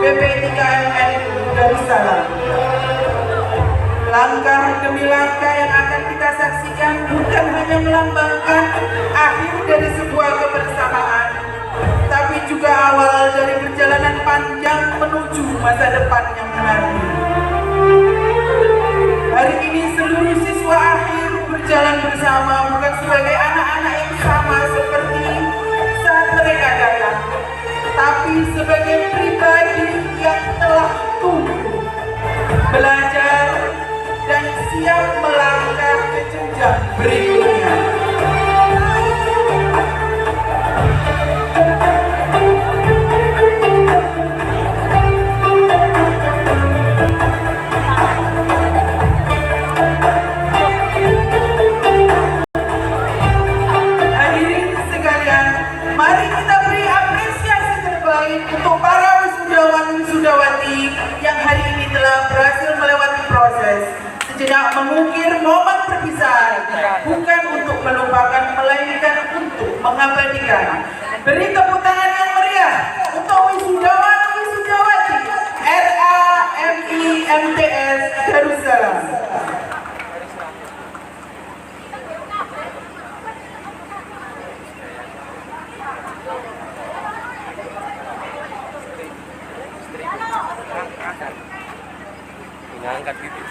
BP3MNU Darussalam. Langkah demi langkah yang akan kita saksikan bukan hanya melambangkan akhir dari sebuah kebersamaan, tapi juga awal dari perjalanan panjang menuju masa depan yang menanti. Hari ini seluruh siswa akhir berjalan bersama bukan sebagai anak-anak yang sama seperti saat mereka datang, tapi sebagai pribadi yang telah tumbuh, belajar, dan siap melangkah ke jenjang berikutnya. Hadirin sekalian, mari kita beri apresiasi terbaik untuk para wisudawan-wisudawati yang hari ini telah berhasil melewati proses. Sejenak mengukir momen perpisahan, bukan untuk melupakan, melainkan untuk mengabadikan. Beri tepuk tangan yang meriah untuk wisudawan-wisudawati RAMI-MTS Darussalam. Ngangkat gitu.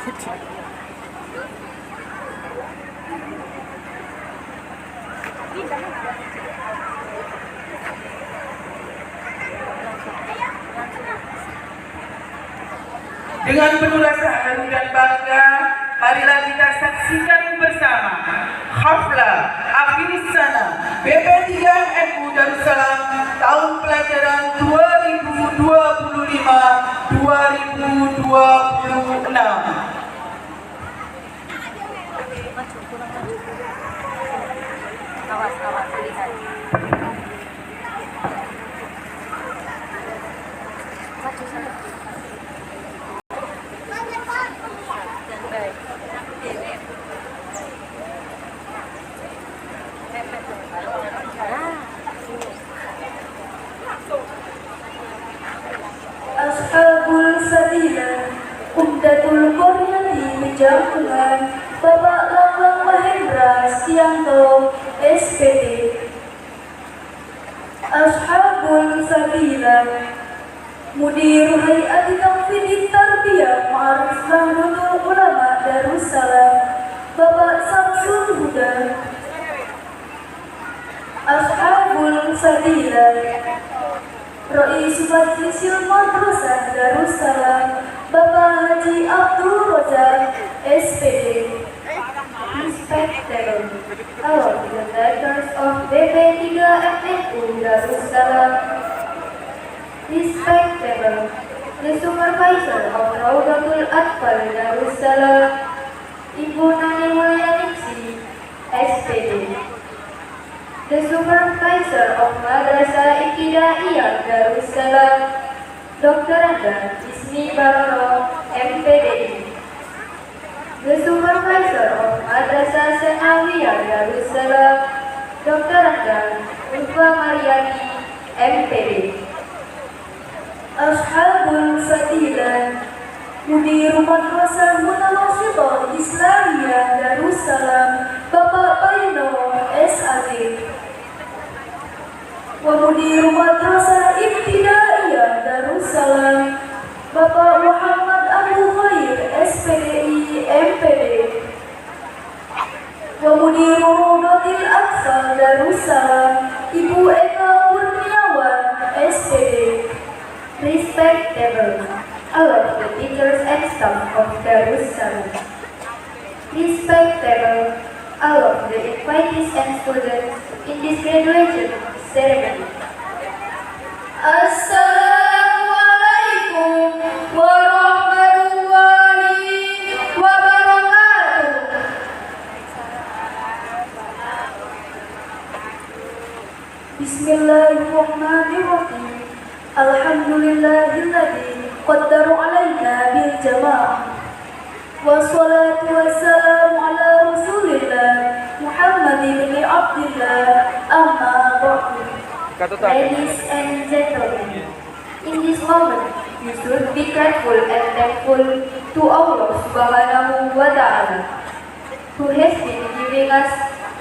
Dengan penuh rasa haru dan bangga, marilah kita saksikan bersama Haflah Akhir Sana BP3MNU Darussalam tahun pelajaran 2025-2026. Awas lihat. Maju sana. Dan baik. Ashabul Sadilah Umdatul Qaryati Menjauhkan Bapak Lambang Mahendra Stianto SPD. Ashabul Sadilah Mudir Hayati Tanfidin Tarbiyah Ma'arif Nahdlatul Ulama Darussalam Bapak Samsul Huda. Ashabul Sadilah Rais Majlisil Madrasah Darussalam Bapak Haji Abdul Rozak SPD. Respected all the directors of BP3MNU Darussalam. Respectable the supervisor of Raudatul Atfal Darussalam Ibu Nani Mulyaningsi SPD. The supervisor of Madrasah Ibtidaiyah Darussalam Dr. Anda Ismi Baroro MPDI. The supervisor of Madrasah Sanawiyah Darussalam Dr. Anda Ulfa Maryani MPD. Ashabul Fadilah Mudir Madrasah Munawwasithah Islamiyah Darussalam Bapak Baino SAG. Wa Mudir Madrasah Ibtidaiyah Darussalam Bapak Muhammad Abu Khair SPDI MPD. Wa Mudir Raudatul Atfal Darussalam Ibu Eka Kurniawan SPD. Respectable all of the teachers and staff of Darussalam. Respectable all of the invitees and students in this graduation ceremony. Assalamualaikum warahmatullahi wabarakatuh. Bismillahirrahmanirrahim. Alhamdulillahilladzi qaddara alaina bil jamaah. Wassalatu wassalamu ala rasulillah Muhammad ibn Abdullah amma ba'du. Ladies and gentlemen, in this moment We should be grateful and thankful to Allah Subhanahu wa Ta'ala, who has been giving us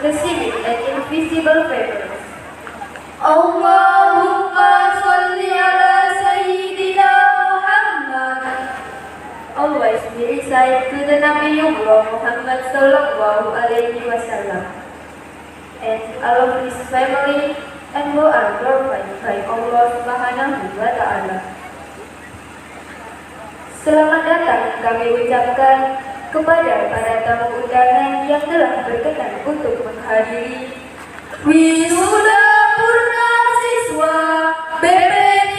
receiving and invisible favors. Allahumma salli ala Sayyidina Muhammad. Always we recite to the Nabiullah Muhammad sallallahu alaihi wasallam and all of his family and who are glorified by Allah Subhanahu wa Ta'ala. Selamat datang kami ucapkan kepada para tamu undangan yang telah berkenan untuk menghadiri wisuda purna siswa BP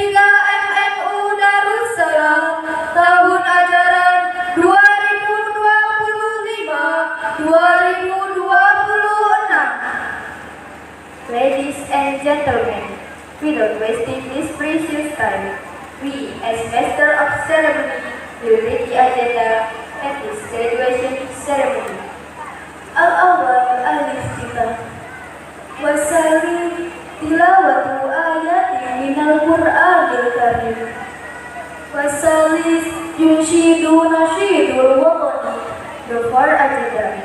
3 MNU Darussalam tahun ajaran 2025-2026. Ladies and gentlemen, without wasting this precious time, we as Master of Ceremony will read the agenda at this graduation ceremony. Al-awwal al-iftitah wasali tilawatu ayatin minal Qur'anil Karim wasalis yunshidu nasyidul watani. The fourth agenda,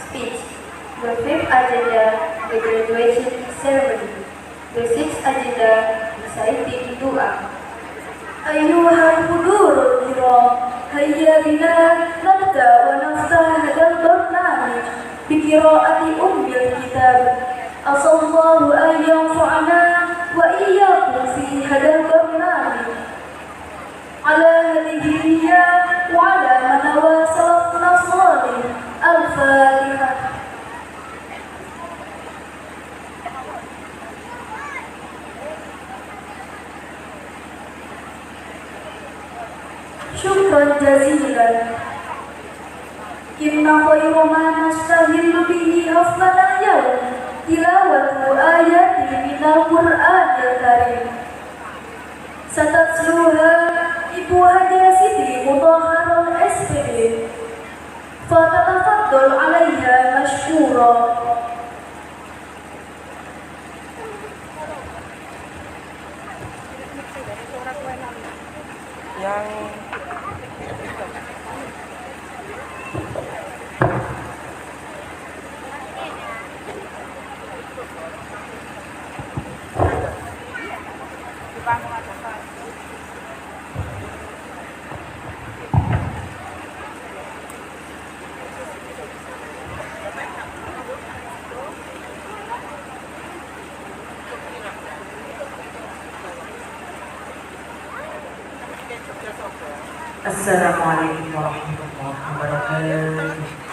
speech. The fifth agenda, the graduation ceremony. The sixth agenda, reciting dua. Ayyuhal hudurul kiram, hayya bina nabda wa naftah hadal barnamij bikiraati ummil kitab. Asallahu an yanfa'ana wa iyyakum fi hadal barnamij ala hadhihi niyya wa ala man wasalafna salih. Al-Fatihah. Syukran jazilan. Inna khairu ma nastahillu bihi afdalal yawm tilawatu ayatin minal Qur'anil Karim. Satatsluha Ibu Haja Siti Mutahharah SPB. Fatatafaddal 'alaiha mashkura. Assalamualaikum warahmatullahi wabarakatuh.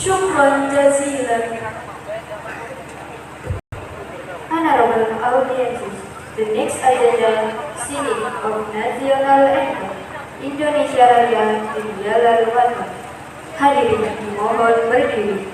Shukran jazilan. Honorable audiences, the next agenda singing of national anthem Indonesia Raya India Lalu Watan. Hadirin dimohon berdiri.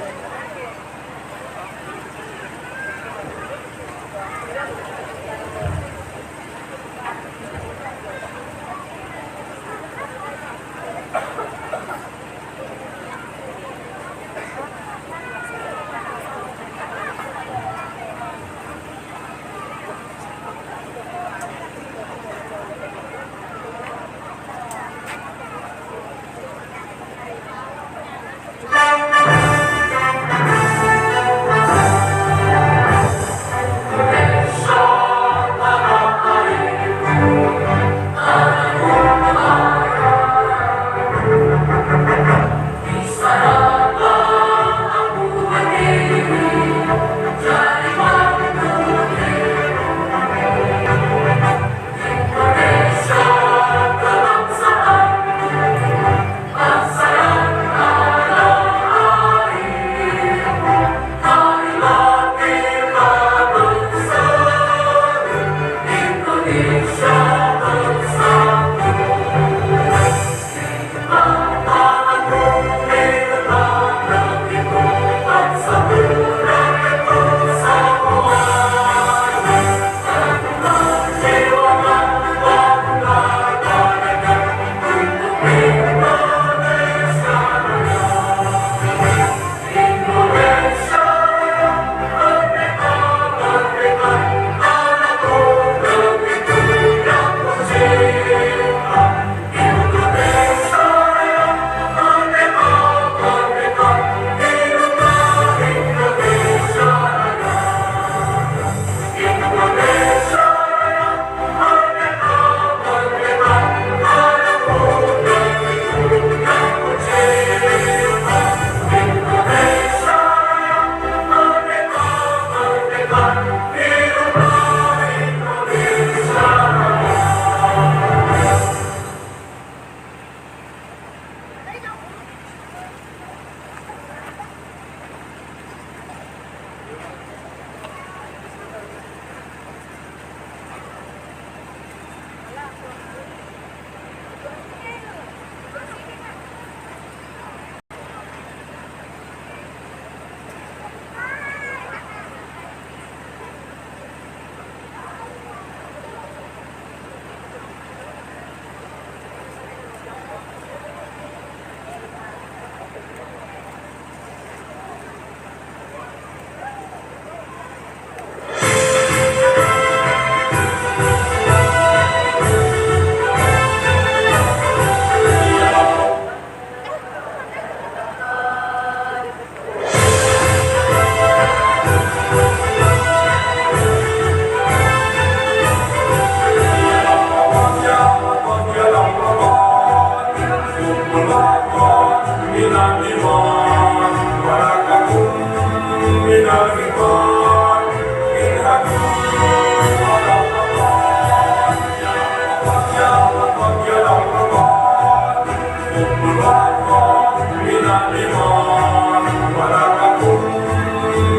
من الإيمان ولا تكن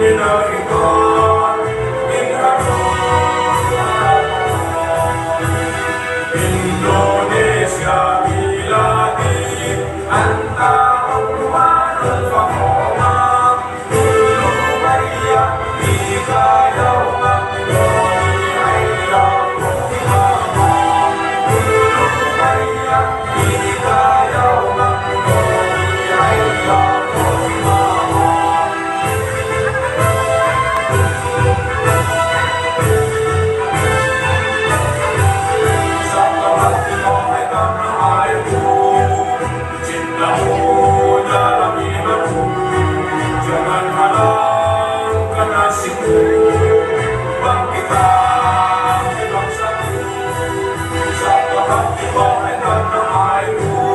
من الإيمان Indonesia biladi anta ummanul fahoma kullu mariya ika yauma kullu mariya ika yauma jangan halangkan nasibku bangkitlah bangsaku satu hati wahai tanah airku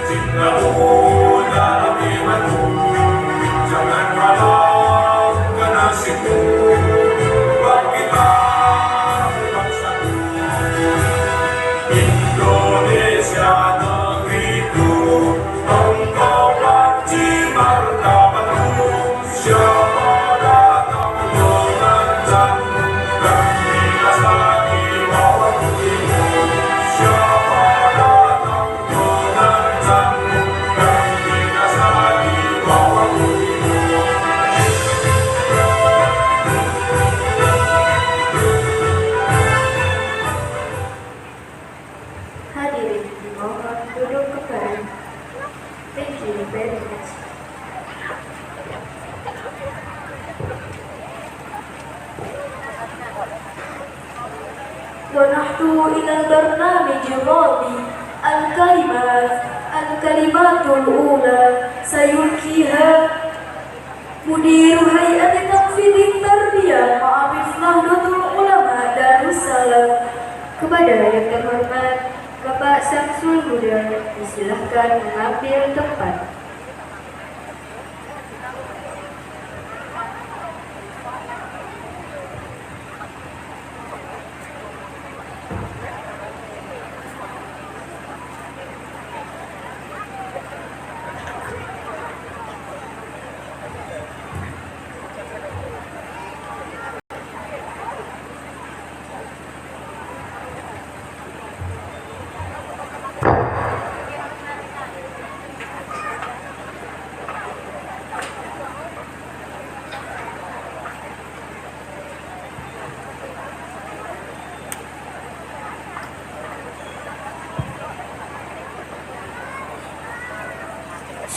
cintamu dalam imanku jangan halangkan nasibku bangkitlah bangsaku Indonesia negeriku engkau panci martabatku siapa datang mengancam kami lagi bawa putihmu siapa datang mengancam kami lagi bawa putihmu Hadirin dimohon duduk kembali. Thank you very much. ونحن إلى البرنامج الماضي الكلمات الأولى سيلقيها مدير هيئة تنفيذ التربية Ma'arif Nahdlatul Ulama Darussalam. Kepada yang terhormat Bapak Syamsul Huda, disilahkan mengambil tempat.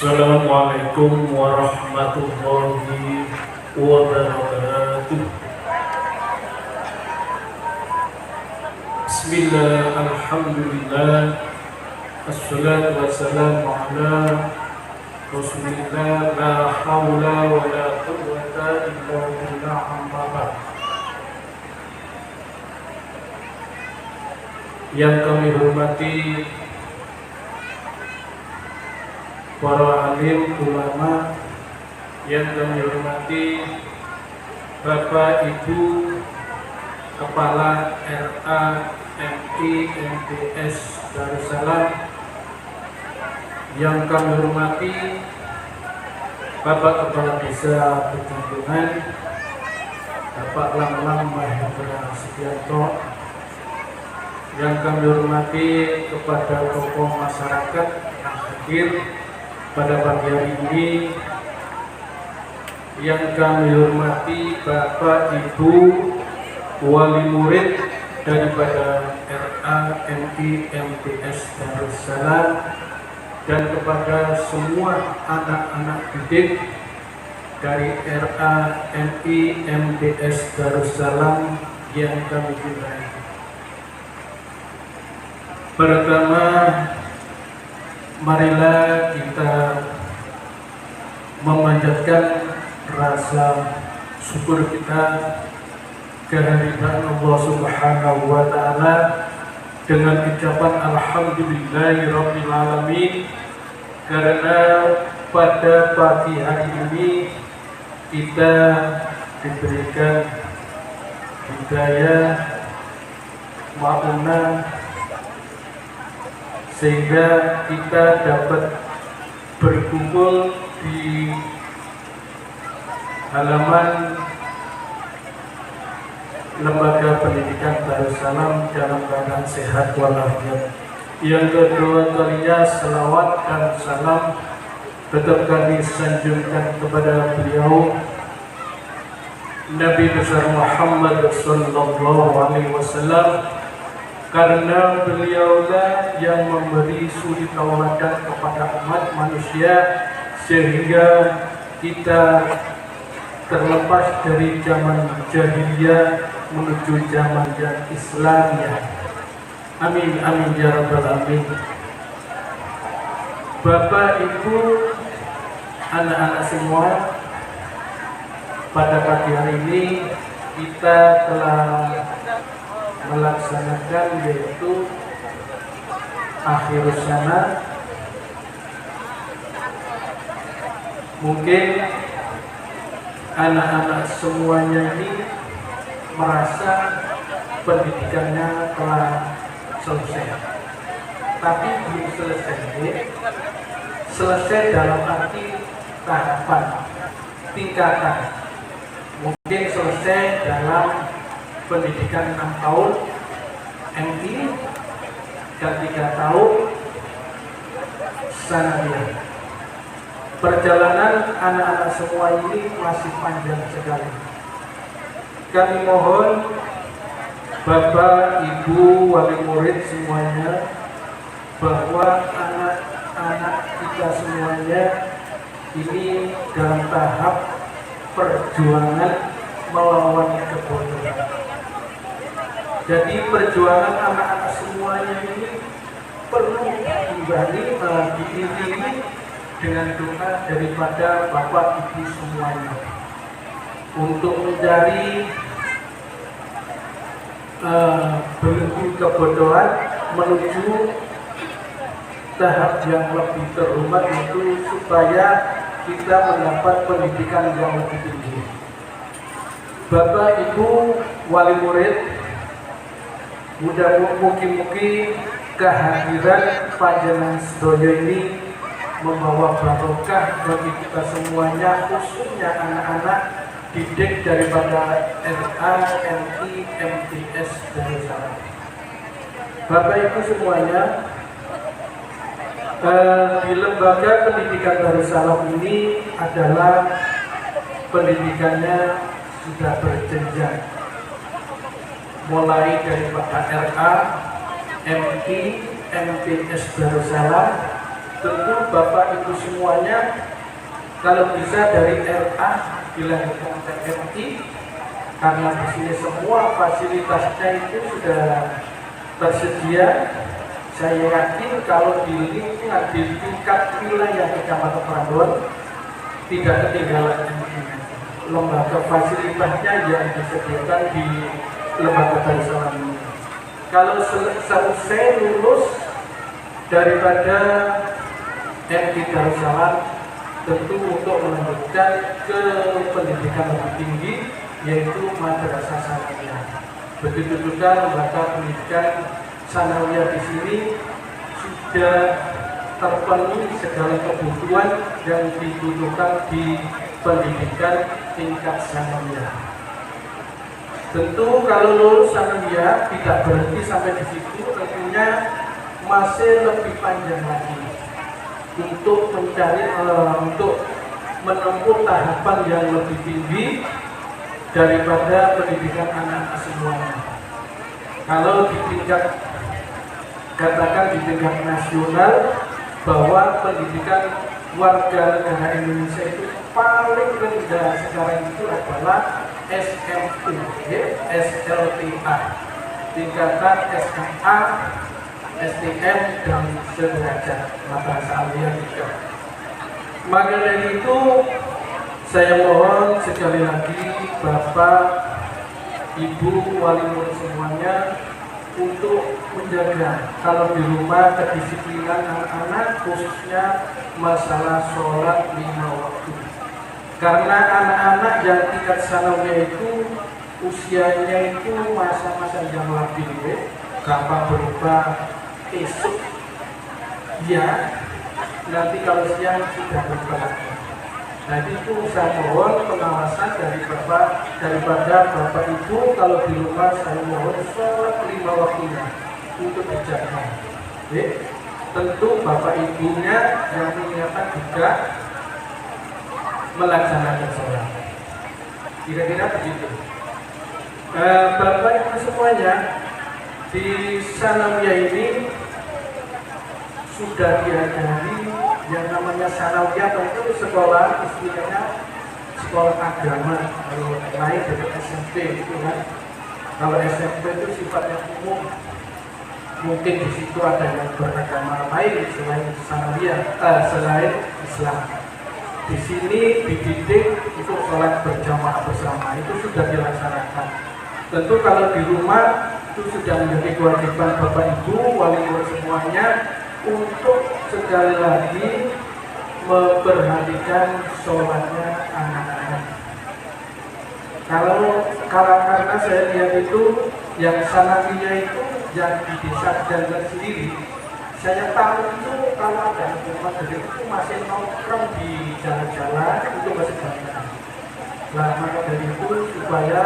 Assalamualaikum warahmatullahi wabarakatuh. Bismillah, alhamdulillah, assalatu wassalamu ala rasulillah, la hawla wa la quwwata illa billah, amma ba'd. Yang kami hormati para alim ulama, yang kami hormati Bapak Ibu Kepala RA MI MTS Darussalam, yang kami hormati Bapak Kepala Desa Pecantungan Bapak Lamlam Mahendra Setianto, yang kami hormati kepada tokoh masyarakat yang hadir pada pagi hari ini, yang kami hormati Bapak Ibu wali murid daripada RA MI MTS Darussalam, dan kepada semua anak-anak didik dari RA MI MTS Darussalam yang kami cintai. Pertama, marilah kita memanjatkan rasa syukur kita kehadiran Allah Subhanahu wa Ta'ala dengan ucapan alhamdulillahirabbil alamin, karena pada pagi hari ini kita diberikan hidayah maunah sehingga kita dapat berkumpul di halaman Lembaga Pendidikan Darussalam dalam keadaan sehat walafiat. Yang kedua kalinya selawat dan salam tetap kami sanjungkan kepada beliau Nabi besar Muhammad sallallahu alaihi wasallam, karena beliaulah yang memberi suri tauladan kepada umat manusia sehingga kita terlepas dari zaman jahiliyah menuju zaman yang Islamiyah. Amin amin ya rabbal alamin. Bapak Ibu, anak-anak semua, pada pagi hari ini kita telah melaksanakan yaitu akhirus sana. Mungkin anak-anak semuanya ini merasa pendidikannya telah selesai, tapi belum selesai dalam arti tahapan, tingkatan. Mungkin selesai dalam pendidikan 6 tahun MT dan 3 tahun sanawiyah. Perjalanan anak-anak semua ini masih panjang sekali. Kami mohon Bapak, Ibu, wali murid semuanya, bahwa anak-anak kita semuanya ini dalam tahap perjuangan melawan kebodohan. Jadi perjuangan anak-anak semuanya ini perlu diimbangi, diiringi dengan doa daripada Bapak Ibu semuanya untuk mencari belenggu kebodohan menuju tahap yang lebih terhormat, itu supaya kita mendapat pendidikan yang lebih tinggi. Bapak Ibu wali murid, mugi-mugi kehadiran panjenengan sedaya ini membawa barokah bagi kita semuanya, khususnya anak-anak didik daripada RA, MI, MTS Darussalam. Bapak Ibu semuanya, di lembaga pendidikan Darussalam ini adalah pendidikannya sudah berjenjang, mulai daripada RA, MI, MTS Darussalam. Tentu Bapak Ibu semuanya, kalau bisa dari RA dilanjutkan ke MI, karena di sini semua fasilitasnya itu sudah tersedia. Saya yakin kalau di lingkungan di tingkat wilayah Kecamatan Prambon tidak ketinggalan MI. Lembaga fasilitasnya yang disediakan di lembaga Darussalam ini. Kalau selesai lulus daripada MI Darussalam, tentu untuk melanjutkan ke pendidikan lebih tinggi, yaitu madrasah sanawiyah. Begitu juga lembaga pendidikan sanawiyah di sini sudah terpenuhi segala kebutuhan yang dibutuhkan di pendidikan tingkat sanawiyah. Tentu kalau lulus sanawiyah tidak berhenti sampai di situ, tentunya masih lebih panjang lagi untuk mencari untuk menempuh tahapan yang lebih tinggi daripada pendidikan anak-anak semuanya. Kalau di tingkat, katakan di tingkat nasional, bahwa pendidikan warga negara Indonesia itu paling rendah sekarang itu adalah SMU, SLTA, tingkatan SMA, STM dan sederajat, madrasah aliyah juga. Maka dari itu saya mohon sekali lagi Bapak, Ibu, wali murid semuanya untuk menjaga kalau di rumah kedisiplinan anak-anak, khususnya masalah sholat 5 waktu. Karena anak-anak yang tingkat sanawiyah itu usianya itu masa-masa yang labil, gampang berubah esok ya, nanti kalau siang sudah berkelas. Nah itu saya mohon pengawasan daripada Bapak Ibu, kalau di rumah saya mohon sholat 5 waktunya untuk dijaga. Tentu Bapak Ibunya yang mengingatkan juga melaksanakan sholat. Kira-kira begitu. Bapak Ibu semuanya, di Sanawiyah ini sudah diajari yang namanya Sanawiyah, itu sekolah istilahnya sekolah agama. Kalau naik dari SMP itu kan, kalau SMP itu sifatnya umum, mungkin di situ ada yang beragama lain selain Sanawiyah, selain Islam. Di sini dididik untuk sholat berjamaah bersama, itu sudah dilaksanakan. Tentu kalau di rumah itu sudah menjadi kewajiban Bapak Ibu, wali murid semuanya untuk sekali lagi memperhatikan sholatnya anak-anak. Karena saya lihat itu yang Sanawiyah itu yang di desa Jangan sendiri, saya tahu itu kalau ada rumah dari itu masih nongkrong di jalan-jalan itu masih banyak. Nah maka dari itu supaya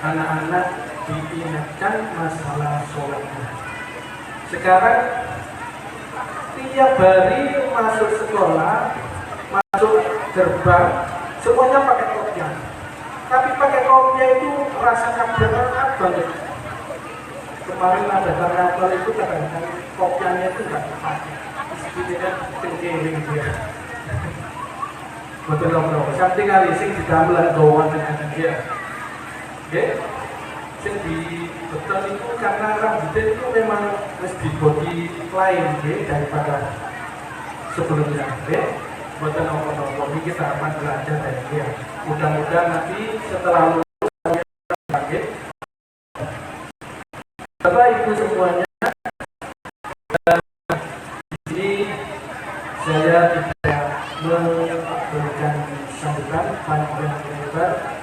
anak-anak diingatkan masalah sholatnya. Sekarang tiap hari masuk sekolah, masuk gerbang, semuanya pakai kopiah. Tapi pakai kopiah itu rasanya berat banget. Kemarin ada karnaval itu kadang-kadang kopiahnya itu nggak dipakai. Istilahnya cengkeling dia. Betul-betul. Sampai kali sing didamel gawan dengan dia. Oke? Sing di beton itu karena rambutnya itu memang mesti body lain daripada sebelumnya. Buatan apa-apa ini kita akan belajar dari dia. Mudah-mudahan nanti setelah lulus kaget. Bapak Ibu semuanya, ini saya tidak memberikan sambutan panjang lebar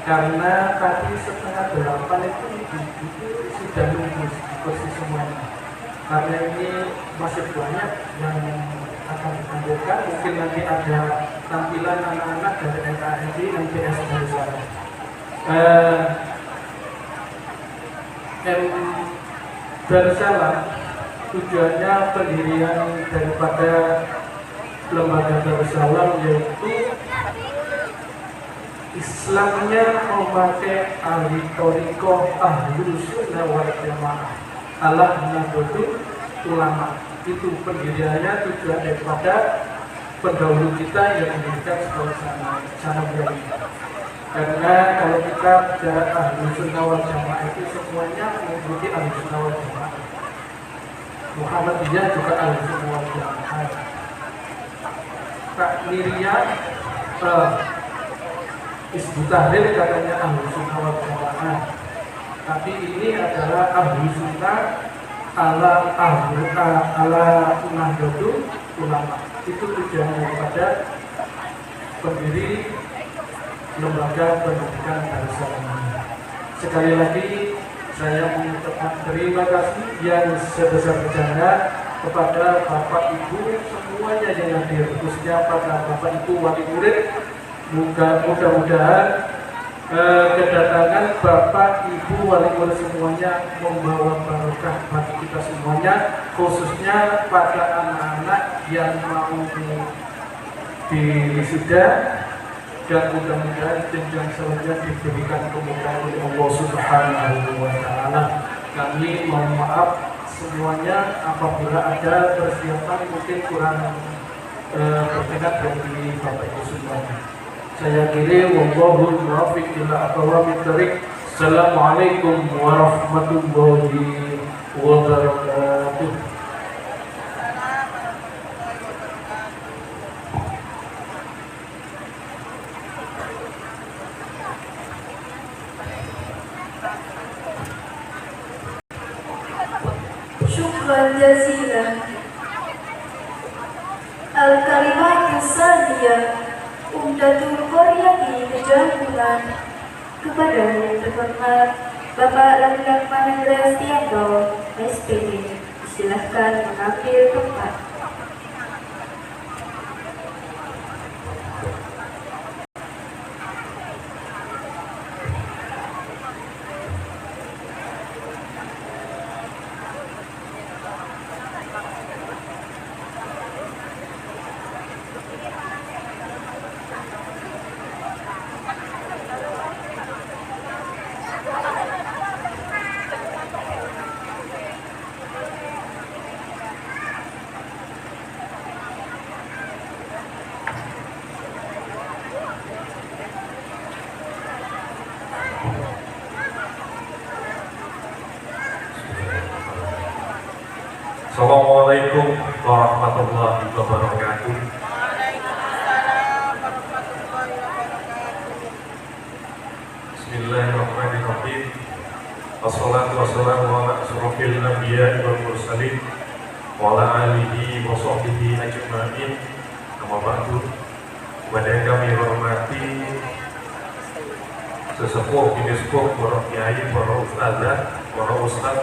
karena tadi 7:30 itu sudah nunggu kursi semuanya. Karena ini masih banyak yang akan ditampilkan, mungkin nanti ada tampilan anak-anak dari NKRI, MPS dari sana. Darussalam tujuannya pendirian daripada lembaga Darussalam yaitu Islamnya memakai ahli thariqah Ahlus Sunnah wal Jamaah ala nahdlatul ulama. Itu pendiriannya tujuan daripada pendahulu kita yang mendirikan sekolah Sanawiyah. Karena kalau kita bicara Ahlus Sunnah wal Jamaah itu semuanya mengikuti Ahlus Sunnah wal Jamaah. Muhammadiyah juga Ahlus Sunnah wal Jamaah. Takmiriyah Hizbut Tahrir katanya Ahlus Sunnah wal Jamaah. Tapi ini adalah Ahlus Sunnah ala nahdlatul ulama. Itu tujuannya kepada pendiri lembaga pendidikan Darussalam. Sekali lagi saya mengucapkan terima kasih yang sebesar-besarnya kepada Bapak Ibu semuanya yang hadir, khususnya pada Bapak Ibu wali murid. Mudah-mudahan kedatangan Bapak Ibu wali murid semuanya membawa barokah bagi kita semuanya, khususnya pada anak-anak yang mau diwisuda, dan mudah-mudahan jenjang selanjutnya diberikan kemudahan oleh Allah Subhanahu wa Ta'ala. Kami mohon maaf semuanya apabila ada persiapan mungkin kurang berkenan dari Bapak Ibu semuanya. Saya kira wallahul muwaffiq ila aqwamit thariq. Assalamualaikum warahmatullahi wabarakatuh. Syukran jazilan. Al-kalimatus saniyah Umdatul Qaryati Kejampulan. Kepada yang terhormat Bapak Langgang Mahendra Stianto, SPD, silahkan mengambil tempat. Assalamualaikum warahmatullahi wabarakatuh. Bismillahirrahmanirrahim. Wassalatu wassalamu ala asyrofil anbiya'i wal mursalin wa ala alihi wa sahbihi ajma'in. Amma ba'du. Kepada yang kami hormati sesepuh, binispuh, para kiai, para ustazah, para ustaz.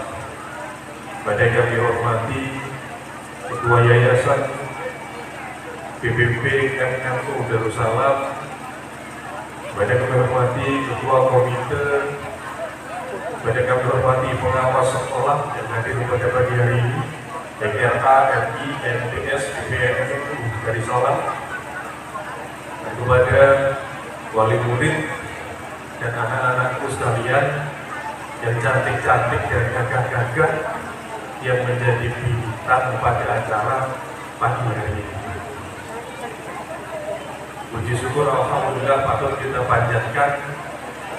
Kepada yang kami hormati Ketua Yayasan PBB MNU Darussalam. Kepada yang kami hormati Ketua Komite. Kepada yang kami hormati pengawas sekolah yang hadir pada pagi hari ini, RA, RI, MTS, PBNU Darussalam. Dan kepada wali murid dan anak-anakku sekalian yang cantik-cantik dan gagah-gagah yang menjadi bintang pada acara pagi hari ini. Puji syukur alhamdulillah patut kita panjatkan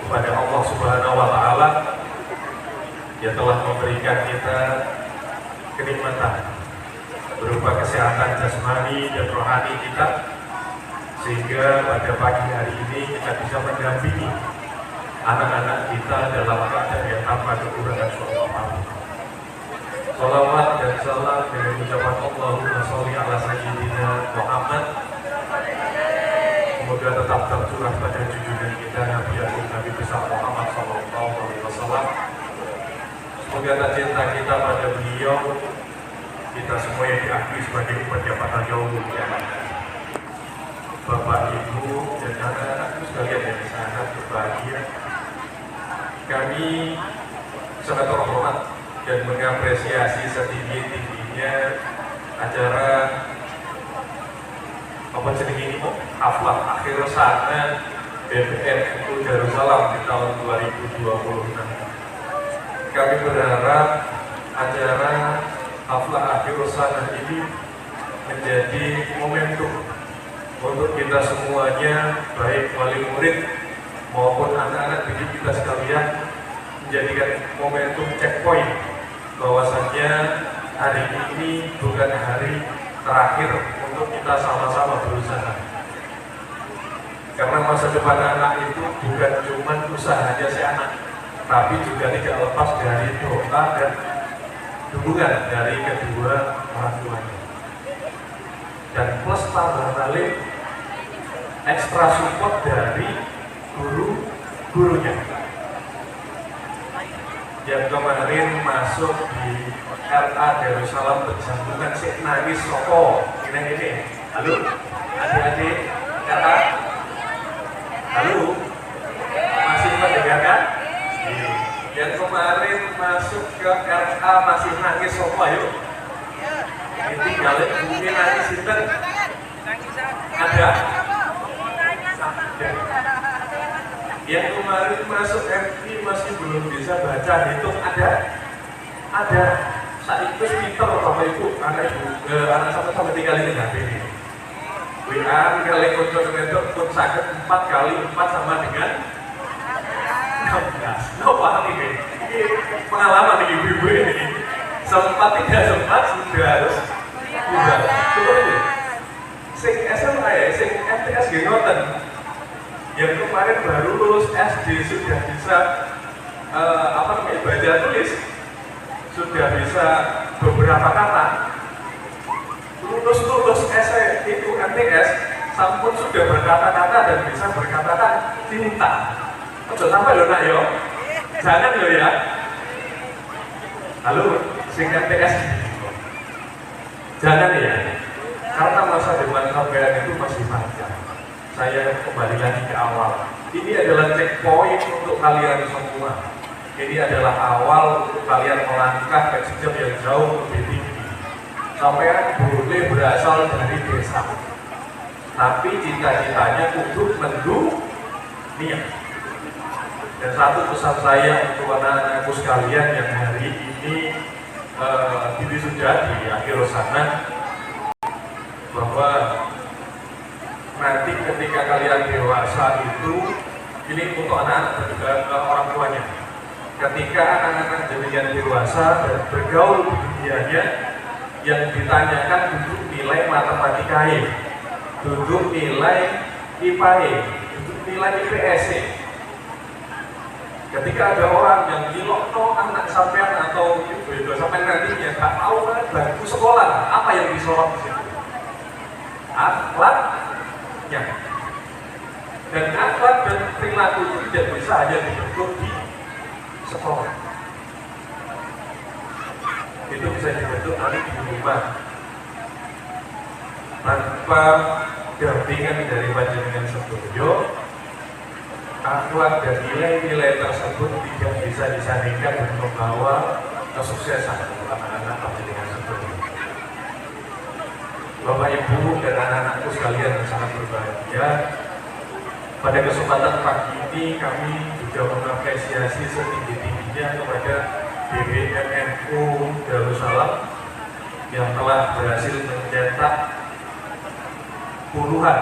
kepada Allah Subhanahu wa taala yang telah memberikan kita kenikmatan berupa kesehatan jasmani dan rohani kita, sehingga pada pagi hari ini kita bisa mendampingi anak-anak kita dalam keadaan yang tanpa kekurangan suatu apapun. Salawat dan salam dengan ucapan Allahumma sholli ala sayyidina Muhammad semoga tetap tercurah pada junjungan kita Nabi Agung Nabi besar Muhammad sallallahu alaihi wasallam. Semoga cinta kita pada beliau kita semua yang diakui sebagai umat yang pada jauh kiamat. Bapak, Ibu, dan anak-anakku sekalian yang sangat berbahagia, kami sangat terhormat dan mengapresiasi setinggi-tingginya acara apa jenis ini, haflah akhir sana PBNU Darussalam di tahun 2026. Kami berharap acara haflah akhir sana ini menjadi momentum untuk kita semuanya, baik wali murid maupun anak-anak didik kita sekalian, menjadikan momentum checkpoint bahwasannya hari ini bukan hari terakhir untuk kita sama-sama berusaha. Karena masa depan anak itu bukan cuma usahanya si anak, tapi juga tidak lepas dari doa dan dukungan dari kedua orang tuanya. Dan plus tambah balik ekstra support dari guru-gurunya yang kemarin masuk di RA Darussalam berjambungan si nangis soko ini. Halo adik-adik RA, halo masih mendengarkan? Yang kemarin masuk ke RA masih nangis soko, ayo ini kalian bumi nangis itu ada. Yang kemarin masuk MI masih belum bisa baca hitung ada. Saat itu Peter Bapak Ibu, anak sama tinggal ini nggak ini. WA kali kontor pun sakit 4 kali 4 sama dengan 16. Nah, paham ini pengalaman ibu-ibu ini. Sempat tidak sempat sudah harus udah. Betul ini. Sing SMA ya, sing MTS genoten. Yang kemarin baru lulus SD sudah bisa baca tulis, sudah bisa beberapa kata. Lulus SE itu MTS, sampun sudah berkata-kata dan bisa berkata-kata cinta. Ojo sampai lo nak yo, jangan lo ya. Halo, sing MTS, jangan ya. Karena masa depan kalian itu masih panjang. Saya kembali lagi ke awal. Ini adalah checkpoint untuk kalian semua. Ini adalah awal untuk kalian melangkah ke jenjang yang jauh lebih tinggi. Sampai boleh berasal dari desa, tapi cita-citanya untuk mendunia. Dan satu pesan saya untuk anak-anakku sekalian yang hari ini sudah di akhir sana, bahwa nanti ketika kalian dewasa itu, ini untuk anak-anak dan juga orang tuanya. Ketika anak-anak demikian dewasa dan bergaul di dunianya, yang ditanyakan duduk nilai matematikae, duduk nilai IPAE, duduk nilai IPS-e. Ketika ada orang yang nyilokno anak sampean atau ibu sampean nantinya tak tahu kan bangku sekolah, apa yang disorot di situ? Akhlaknya. Dan akhlak dan perilaku itu tidak bisa hanya dibentuk di sekolah. Itu bisa dibentuk nanti di rumah. Tanpa dampingan dari panjenengan sedaya, akhlak dan nilai-nilai tersebut tidak bisa disandingkan dan membawa kesuksesan untuk anak-anak panjenengan sedaya. Bapak Ibu dan anak-anakku sekalian yang sangat berbahagia, pada kesempatan pagi ini kami juga mengapresiasi setinggi-tingginya kepada BBMNU Darussalam yang telah berhasil mencetak puluhan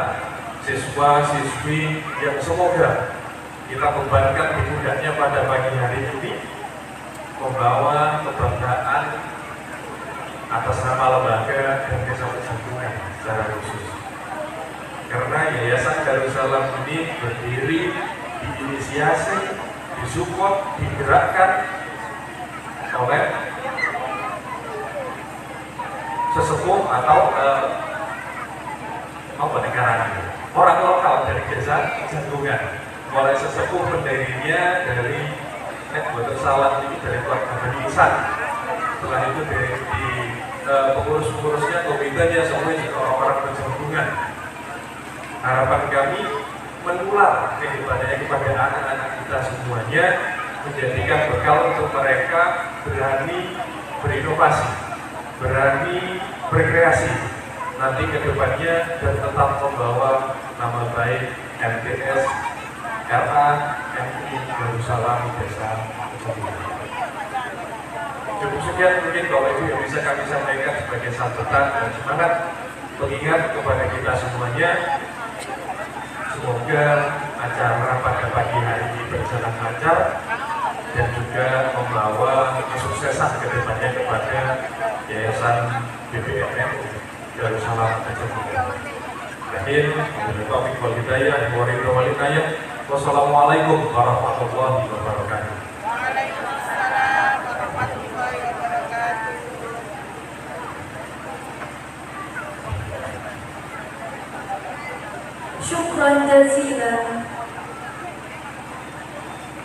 siswa-siswi yang semoga kita bebankan di pundaknya pada pagi hari ini, membawa kebanggaan atas nama lembaga dan desa persatuan secara khusus. Karena Yayasan Darussalam ini berdiri, diinisiasi, disupport, digerakkan oleh sesepuh atau orang lokal dari desa Janggungan, oleh sesepuh pendirinya dari Darussalam ini dari keluarga Bani Ihsan. Setelah itu di pengurus-pengurusnya, komitenya semua juga orang-orang berjanggungan. Harapan kami menular kehidupannya kepada anak-anak kita semuanya, menjadikan bekal untuk mereka berani berinovasi, berani berkreasi nanti ke depannya dan tetap membawa nama baik MTS, RA, MI, Darussalam, Desa Persatuan. Cukup sekian mungkin Bapak Ibu yang bisa kami sampaikan sebagai sambutan dan semangat pengingat kepada kita semuanya. Semoga acara pada pagi hari ini berjalan lancar dan juga membawa kesuksesan ke depannya kepada Yayasan BBMNU Darussalam Persatuan. Akhir, wabillahi wal hidayah. Wassalamualaikum warahmatullahi wabarakatuh. Waalaikumsalam warahmatullahi wabarakatuh. Syukran jazilan.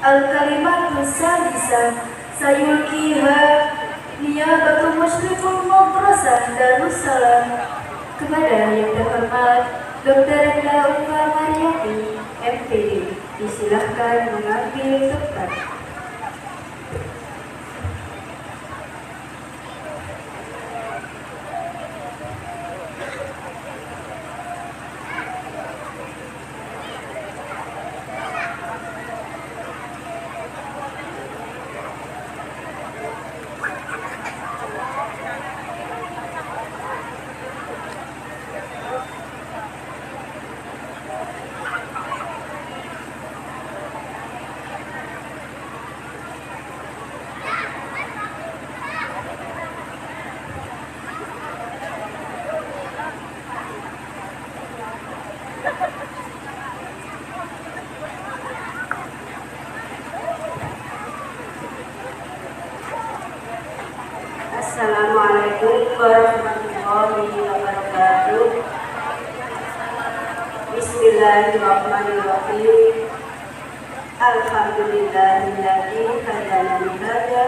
Al-kalimatus sadisah sayulkiha niyabatul musyriful madrasah Darussalam kepada yang terhormat Dr. Enda Ulfa Mariati, MPD. Disilahkan mengambil tempat. Assalamualaikum warahmatullahi wabarakatuh. Bismillahirrahmanirrahim. Alhamdulillahilladzi hadana li hadza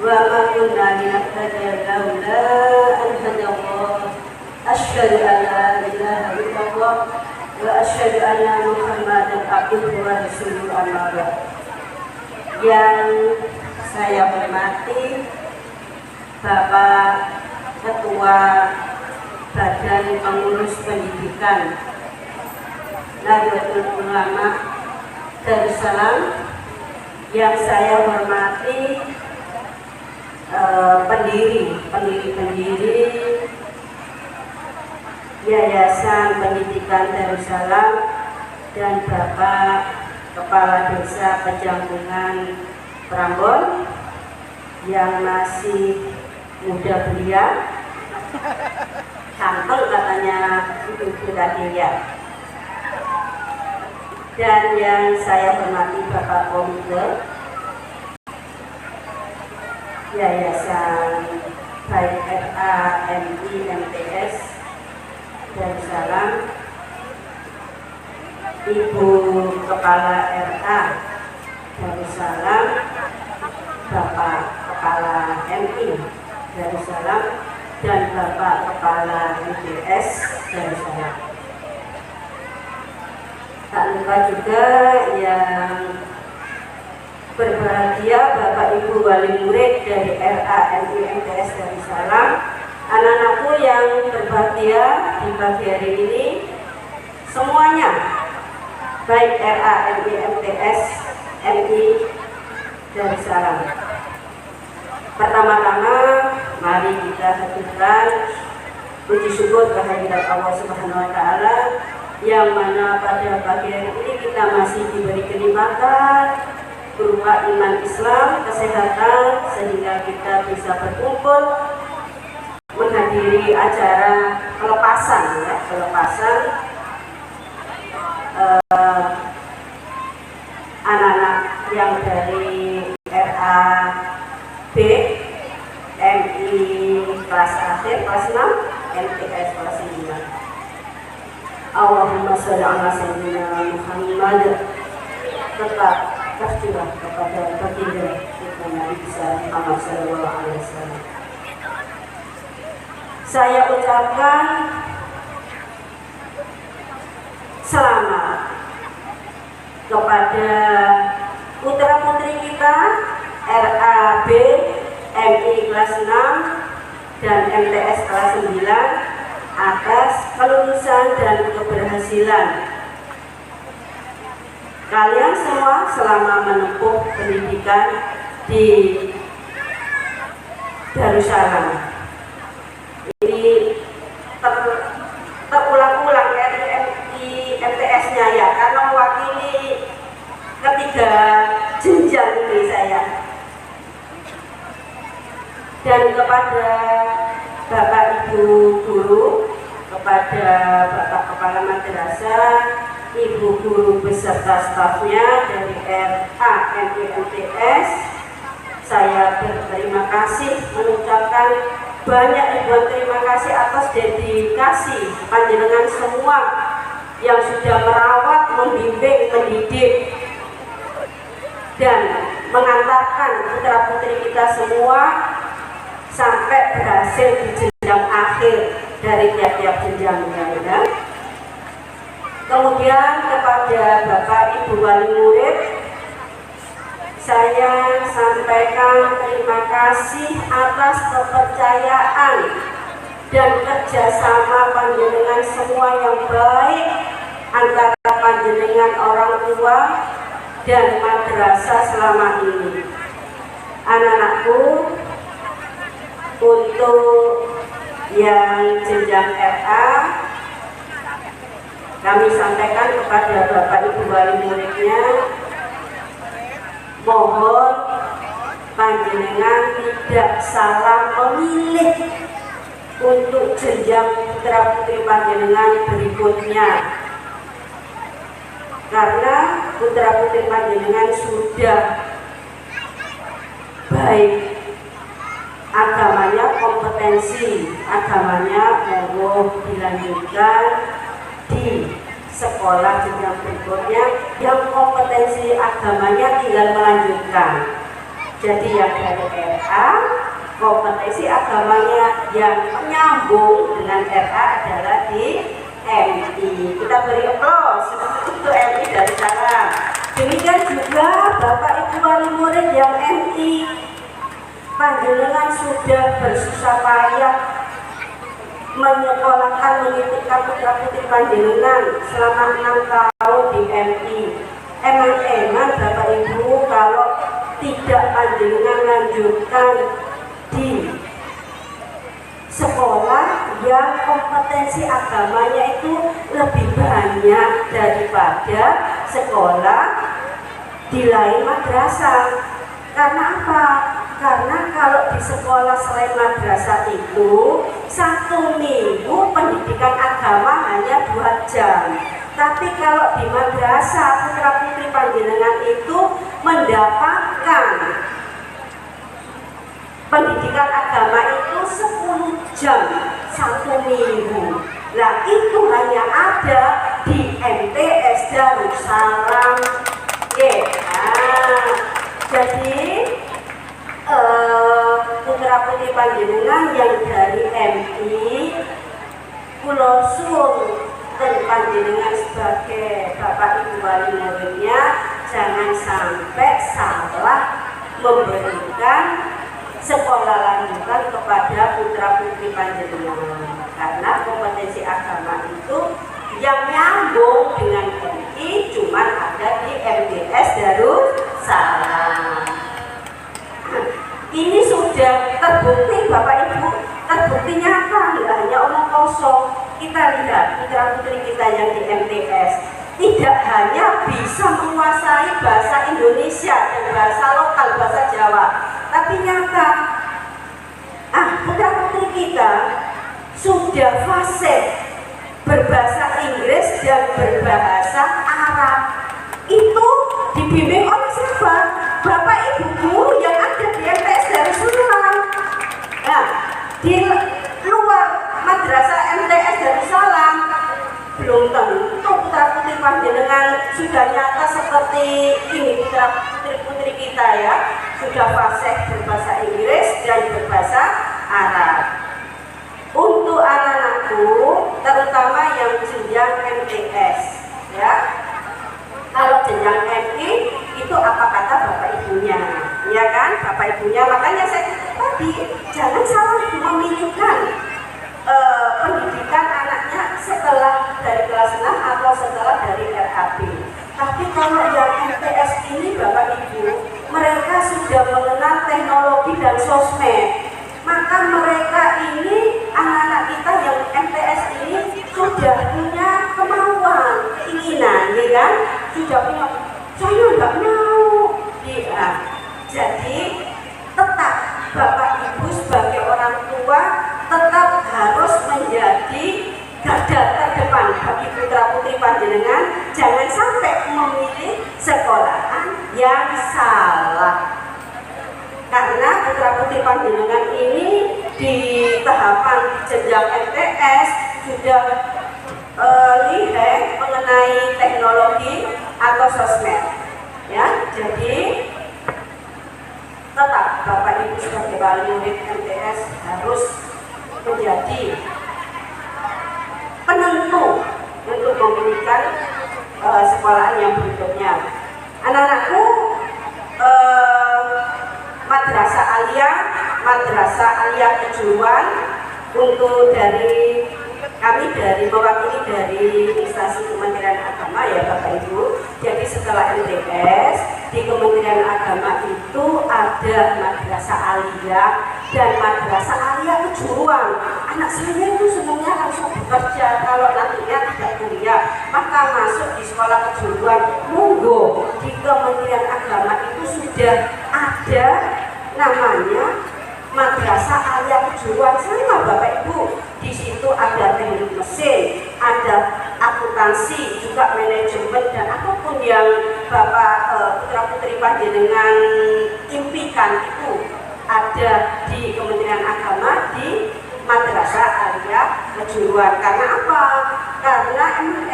wa ma kunna linahtadiya laula an hadallah. Asyhadu an la ilaha illallah wa asyhadu anna Muhammadan abduhu wa rasuluhu amma ba'd. Yang saya hormati Bapak Ketua Badan Pengurus Pendidikan Nahdlatul Ulama Darussalam, yang saya hormati pendiri Yayasan Pendidikan Darussalam dan Bapak Kepala Desa Pejanggungan Prambon yang masih muda belia, ganteng katanya ibu tadi ya. Dan yang saya hormati Bapak Komite Yayasan baik RA, MI, MTS, Darussalam, Ibu Kepala RA Darussalam, Bapak Kepala MI Darussalam, dan Bapak Kepala MTS Darussalam. Tak lupa juga yang berbahagia Bapak Ibu Wali Murid dari RA, MI, MTS Darussalam, anak-anakku yang berbahagia di pagi hari ini, semuanya, baik RA, MI, MTS, MI Darussalam. Pertama-tama, mari kita haturkan puji syukur kehadirat Allah Subhanahu wa Ta'ala, yang mana pada pagi hari ini kita masih diberi kenikmatan berupa iman Islam, kesehatan, sehingga kita bisa berkumpul menghadiri acara pelepasan anak-anak yang dari RA B, MI kelas akhir kelas 6, MTS kelas 9. Allahumma sholli ala sayyidina Muhammad. Tetap tercurah kepada baginda kita Nabi besar Muhammad sallallahu alaihi wasallam. Saya ucapkan selamat kepada putra putri kita RAB, MI kelas 6 dan MTS kelas 9 atas kelulusan dan keberhasilan kalian semua selama menempuh pendidikan di Darussalam. Ini terulang-ulang di MTS-nya ya, karena mewakili ketiga jenjang ini saya. Dan kepada Bapak Ibu Guru, kepada Bapak Kepala Madrasah, Ibu Guru beserta stafnya dari RA, MI, MTS, saya berterima kasih, mengucapkan banyak ribuan terima kasih atas dedikasi panjenengan semua yang sudah merawat, membimbing, mendidik, dan mengantarkan putra putri kita semua sampai berhasil di jenjang akhir dari tiap-tiap jenjangnya ya. Kemudian kepada Bapak Ibu Wali Murid, saya sampaikan terima kasih atas kepercayaan dan kerjasama panjenengan semua yang baik antara panjenengan orang tua dan madrasah selama ini. Anak-anakku, untuk yang jenjang RA, kami sampaikan kepada Bapak Ibu Wali Muridnya, mohon panjenengan tidak salah memilih untuk jenjang putra putri panjenengan berikutnya, karena putra putri panjenengan sudah baik agamanya, kompetensi agamanya mau dilanjutkan di sekolah jenjang berikutnya, yang kompetensi agamanya tinggal melanjutkan. Jadi yang dari RA, kompetensi agamanya yang menyambung dengan RA adalah di MI. Kita beri aplaus untuk MI dari sana. Demikian juga Bapak Ibu Wali Murid yang MI, panjenengan sudah bersusah payah menyekolahkan, menitipkan putra putri panjenengan selama 6 tahun di MI. Emang Bapak Ibu kalau tidak panjenengan lanjutkan di sekolah yang kompetensi agamanya itu lebih banyak daripada sekolah di lain madrasah. Karena apa? Karena kalau di sekolah selain madrasah itu 1 minggu pendidikan agama hanya 2 jam. Tapi kalau di madrasah putra putri panjenengan itu mendapatkan pendidikan agama itu 10 jam 1 minggu. Nah itu hanya ada di MTS Darussalam. Jadi putra putri panjenengan yang dari MI Pulau Suwung dan panjenengan sebagai bapak ibu wali muridnya jangan sampai salah memberikan sekolah lanjutan kepada putra putri panjenengan, karena kompetensi agama itu yang nyambung dengan MI cuma ada di MTS Darussalam. Ini sudah terbukti Bapak Ibu, terbukti nyata, tidak hanya omong kosong. Kita lihat putra putri kita yang di MTS tidak hanya bisa menguasai bahasa Indonesia dan bahasa lokal, bahasa Jawa, tapi nyata putra putri kita sudah fasih berbahasa Inggris dan berbahasa Arab. Itu dibimbing oleh siapa? Bapak Ibu guru yang ada di MTS Darussalam. Nah, di luar madrasah MTS Darussalam belum tentu putra putri panjenengan sudah nyata seperti ini putra putri kita ya, sudah fasih berbahasa Inggris dan berbahasa Arab. Untuk anak-anakku, terutama yang jenjang MTS, ya. Kalau jenjang MI itu apa kata bapak ibunya, ya kan? Bapak ibunya, makanya saya tadi jangan salah memilihkan pendidikan anaknya setelah dari kelas 6 atau setelah dari RAB. Tapi kalau yang MTS ini bapak ibu, mereka sudah mengenal teknologi dan sosmed. Maka mereka ini, anak-anak kita yang MTS ini sudah punya kemauan, keinginan, ya kan? Sudah punya, saya nggak mau. Ya. Jadi tetap Bapak Ibu sebagai orang tua tetap harus menjadi garda terdepan bagi putra putri panjenengan. Jangan sampai memilih sekolahan yang salah. Karena putra putri panjenengan ini di tahapan jenjang MTS sudah lihat mengenai teknologi atau sosmed, ya. Jadi tetap Bapak Ibu sebagai wali murid MTS harus menjadi penentu untuk memilihkan sekolahan yang berikutnya. Anak-anakku, Madrasah Aliyah Kejuruan untuk dari kami mewakili dari instansi Kementerian Agama ya Bapak Ibu. Jadi setelah MTS di Kementerian Agama itu ada Madrasah Aliyah dan Madrasah Aliyah Kejuruan. Anak saya itu sebenarnya langsung bekerja, kalau nantinya tidak kuliah maka masuk di sekolah kejuruan. Monggo, di Kementerian Agama itu sudah ada namanya Madrasah Aliyah Kejuruan sama Bapak Ibu. Di situ ada teknik mesin, ada akuntansi, juga manajemen dan apapun yang Bapak putra putri panjenengan impikan itu ada di Kementerian Agama di Madrasah Aliyah Kejuruan. Karena apa? Karena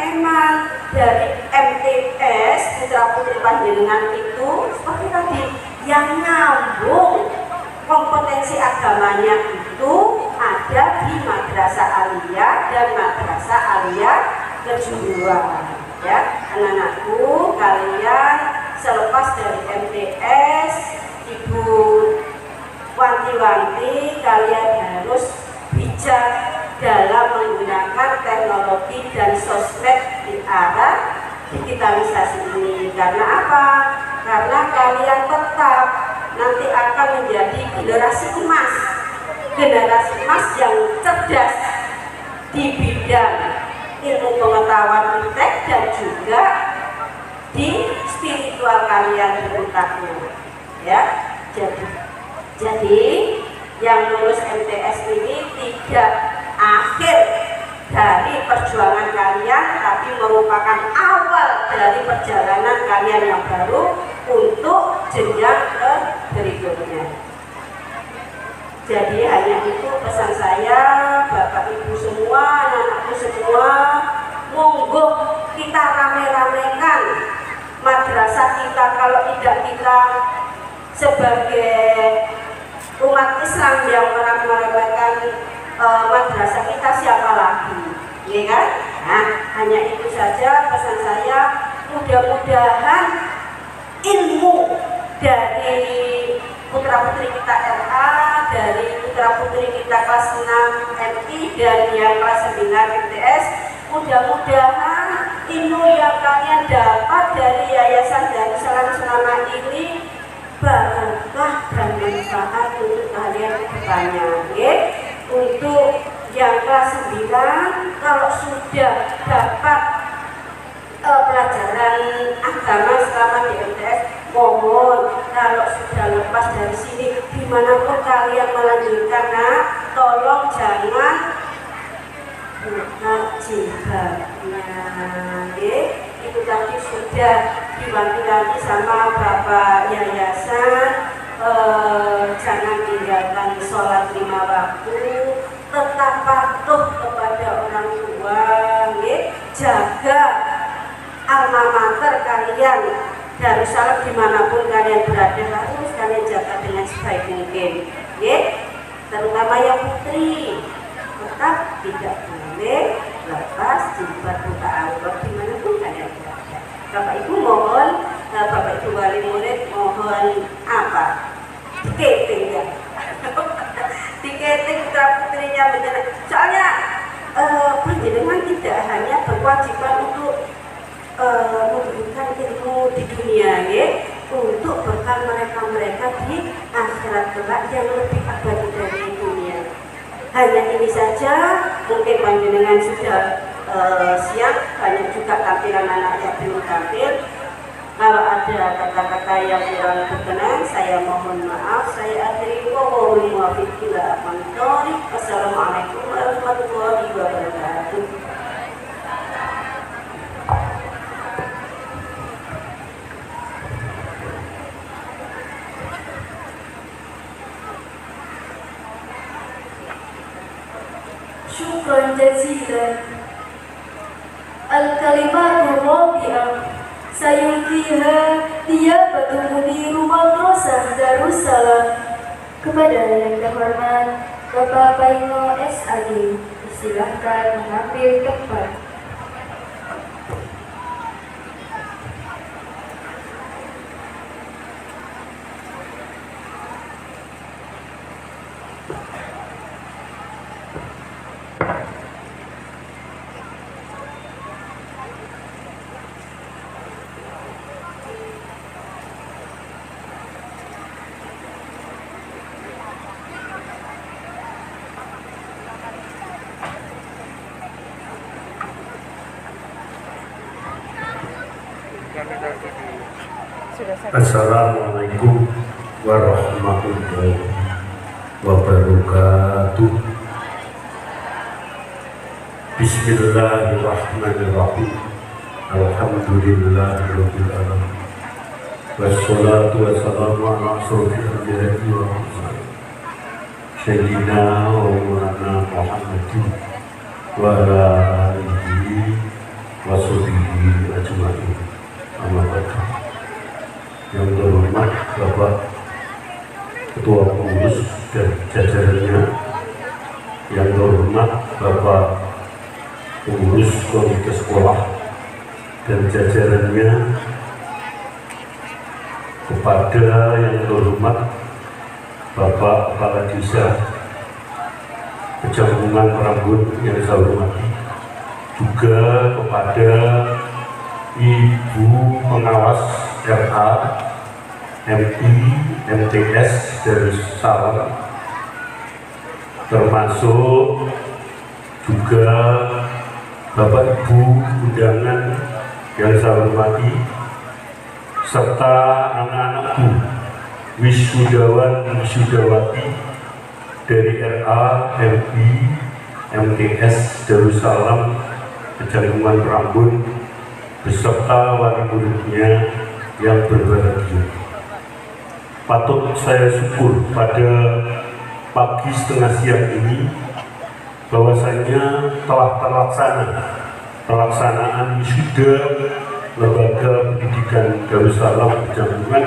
emang dari MTS putra putri panjenengan itu seperti tadi yang nyambung kompetensi agamanya itu ada di Madrasah Aliyah dan Madrasah Aliyah Kejuruan. Ya, anak-anakku, kalian selepas dari MTS, Ibu wanti-wanti, kalian harus bijak dalam menggunakan teknologi dan sosmed di arah digitalisasi ini. Karena apa? Karena kalian tetap nanti akan menjadi generasi emas yang cerdas di bidang ilmu pengetahuan iptek dan juga di spiritual kalian berutaknya. Ya, jadi Jadi yang lulus MTS ini tidak akhir dari perjuangan kalian, tapi merupakan awal dari perjalanan kalian yang baru untuk jenjang ke berikutnya. Jadi hanya itu pesan saya, Bapak Ibu semua, anak-anakku semua, monggo kita rame-ramekan madrasah kita. Kalau tidak kita sebagai umat Islam yang meremehkan madrasah kita, siapa lagi, ya kan? Nah, hanya itu saja pesan saya. Mudah-mudahan ilmu dari putra-putri kita RA, dari putra-putri kita kelas 6 MI dan yang kelas 9 MTS, mudah-mudahan ilmu yang kalian dapat dari Yayasan Darussalam selama ini barokah dan manfaat untuk kalian ke depannya, okay? Untuk yang kelas 9, kalau sudah dapat pelajaran agama selama di MTS, mohon kalau sudah lepas dari sini dimanapun kalian melanjutkan, nak, tolong jangan buka jilbabnya, okay? Itu tadi sudah diwanti-wanti sama Bapak Yayasan. Jangan tinggalkan sholat 5 waktu, tetap patuh kepada orang tua, jaga alma mater kalian Darussalam dimanapun kalian berada, harus kalian jaga dengan sebaik mungkin, terutama yang putri, tetap tidak boleh lepas jilbab, buka aurat dimanapun kalian berada. Bapak Ibu mohon, Bapak Ibu wali murid mohon apa? Tiketing ya, tiketing putra putrinya benar. Soalnya penjenengan tidak hanya berkewajiban untuk memberikan ilmu di dunia, ya, untuk bekal mereka di akhirat kelak yang lebih abadi dari dunia. Hanya ini saja, mungkin panjenengan sudah siap. Banyak juga tampilan anak yang belum tampil. Kalau ada kata-kata yang kurang berkenan, saya mohon maaf. Saya akhiri wa muwaffiq ila aqwamit thoriq. Wassalamualaikum warahmatullahi wabarakatuh. Syukran jazilan. Al-kalimatul rabi'ah sayulkiha niyabatu mudiru madrasah Darussalam. Kepada yang terhormat Bapak Paino SAD, disilahkan mengambil tempat. Assalamualaikum warahmatullahi wabarakatuh. Bismillahirrahmanirrahim. Alhamdulillahirabbil alamin. Wassalatu wassalamu ala asyrofil anbiya'i wal mursalin. Sayyidina wa maulana Muhammadin wa ala alihi wa sahbihi ajma'in. Amma ba'du. Yang terhormat Bapak Ketua Pengurus dan jajarannya, yang terhormat Bapak Pengurus Komite Sekolah dan jajarannya, kepada yang terhormat Bapak Kepala Desa Kecamatan Perambun yang saya hormati, juga kepada Ibu Pengawas RA, MI, MTS Darussalam, termasuk juga Bapak Ibu undangan yang saya hormati, serta anak-anakku wisudawan wisudawati dari RA, MI, MTS Darussalam Pejagungan Prambon beserta wali muridnya yang berbahagia. Patut saya syukur pada pagi setengah siang ini bahwasanya telah pelaksanaan wisuda Lembaga Pendidikan Darussalam Pejagungan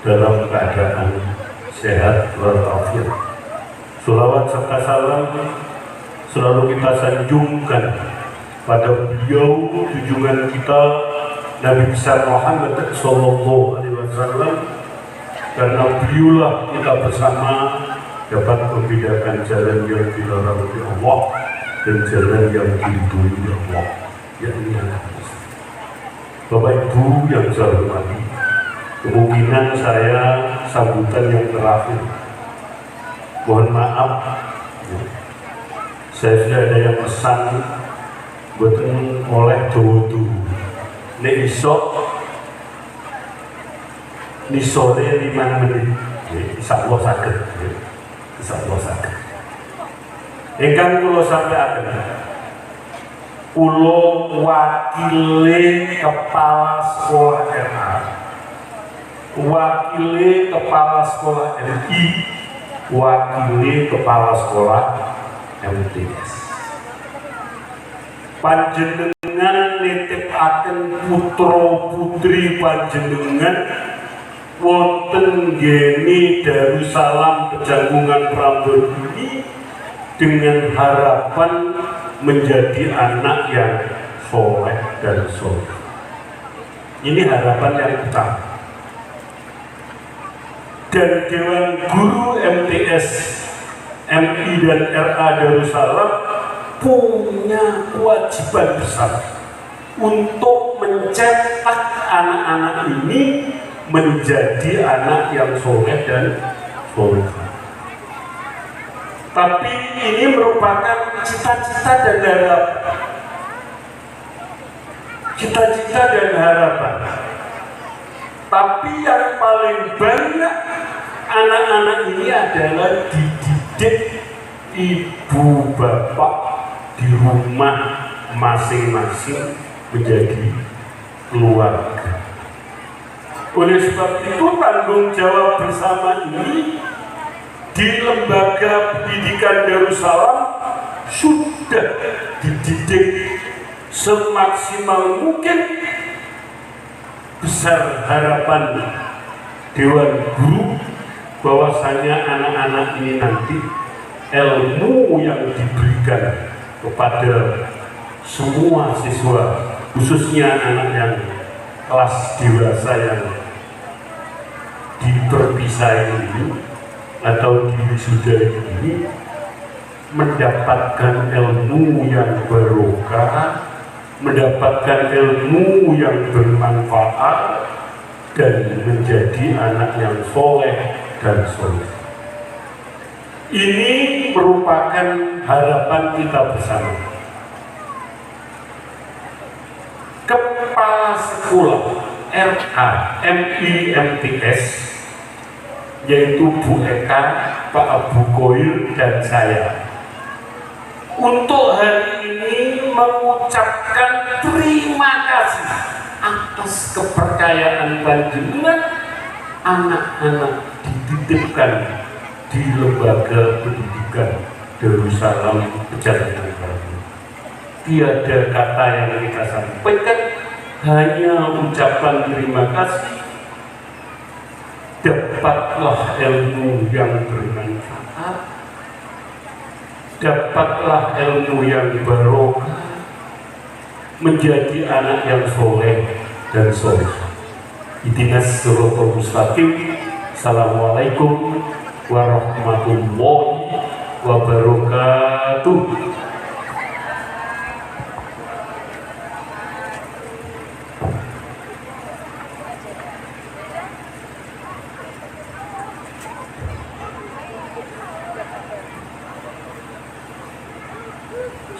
dalam keadaan sehat walafiat. Sholawat serta salam selalu kita sanjungkan pada beliau junjungan kita Nabi besar Muhammad Sallallahu Alaihi Wasallam, karena beliaulah kita bersama dapat membedakan jalan yang dilarang oleh Allah dan jalan yang diridhoi oleh Allah, yakni Al-Quran. Bapak Ibu yang saya hormati, kemungkinan saya sambutan yang terakhir. Mohon maaf, saya sudah ada yang pesan buatan oleh Dodo. Nek isok ni sore 5 menit, insya Allah sakit. Ingkang kula sampaiaken, kula wakile kepala sekolah RA, wakile kepala sekolah RI, wakile kepala sekolah MTS. Panjenengan nitipaken putra putri panjenengan wonten geni Darussalam Pejagungan Prambon ini dengan harapan menjadi anak yang soleh dan soleh. Ini harapan yang utama. Dan Dewan Guru MTS, MI dan RA Darussalam punya kewajiban besar untuk mencetak anak-anak ini menjadi anak yang soleh dan solehah. Tapi ini merupakan cita-cita dan harapan. Cita-cita dan harapan. Tapi yang paling banyak anak-anak ini adalah dididik ibu bapak di rumah masing-masing menjadi keluarga. Oleh sebab itu tanggung jawab bersama ini di Lembaga Pendidikan Darussalam sudah dididik semaksimal mungkin. Besar harapan Dewan Guru bahwasanya anak-anak ini nanti ilmu yang diberikan kepada semua siswa, khususnya anak yang kelas dewasa yang diperpisah ini atau diwisuda ini, mendapatkan ilmu yang barokah, mendapatkan ilmu yang bermanfaat, dan menjadi anak yang soleh dan soleh. Ini merupakan harapan kita bersama. Kepala sekolah RA, MI, MTS, yaitu Bu Eka, Pak Abu Koir, dan saya, untuk hari ini mengucapkan terima kasih atas kepercayaan panjenengan anak-anak dititipkan di Lembaga Pendidikan Darussalam Pejagungan Prambon. Tiada kata yang kita sampaikan, hanya ucapan terima kasih. Dapatlah ilmu yang bermanfaat, dapatlah ilmu yang barokah, menjadi anak yang soleh dan soleh. Ihdinas siratal mustaqim. Assalamualaikum warahmatullahi wabarakatuh.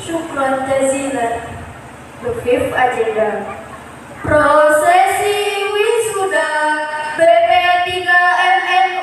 Syukran jazilan. The fifth agenda. Prosesi wisuda BP 3 MNU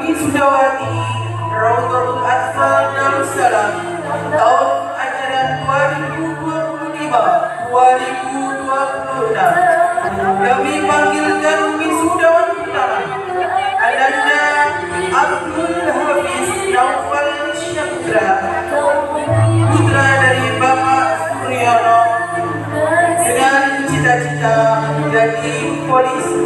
Wisudawati Raudhatul Atfal Darussalam tahun ajaran 2025-2026. Kami panggilkan wisudawan pertama Ananda Abdul Hafiz Naufal Syakra, putra dari Bapak Suryono dengan cita-cita menjadi polisi.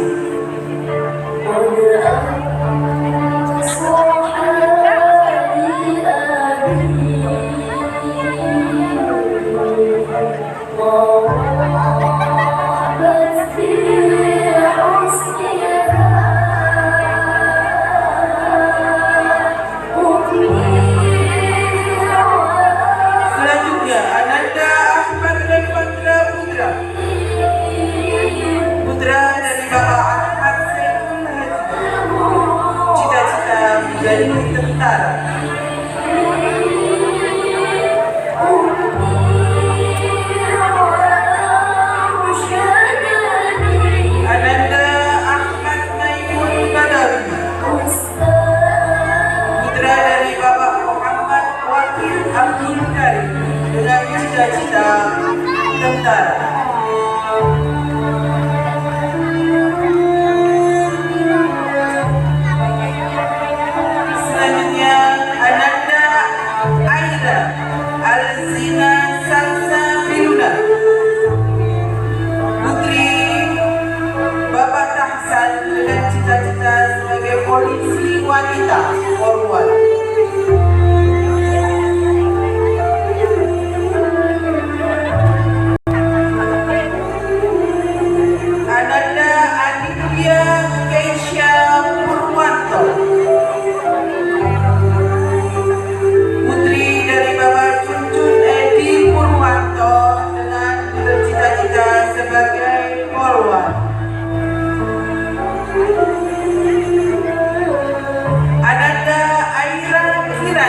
Selanjutnya Ananda Ahmad Rifandra Putra, putra dari Bapak Ahmad Saiful Haji, cita-cita menjadi tentara. Ananda Ahmad Maimun Badawi, putra dari Bapak Muhammad Wakil Abdul Karim dengan cita-cita tentara. Selanjutnya Ananda Aida Alzina Salsa Biluna, putri Bapak Tahsan dengan cita-cita sebagai polisi wanita Polwan. Ananda Aditya Keisha Purwanto, putri dari Bapak Cuncun Edi Purwanto dengan cita-cita sebagai Polwan. Ananda Aira Kirai,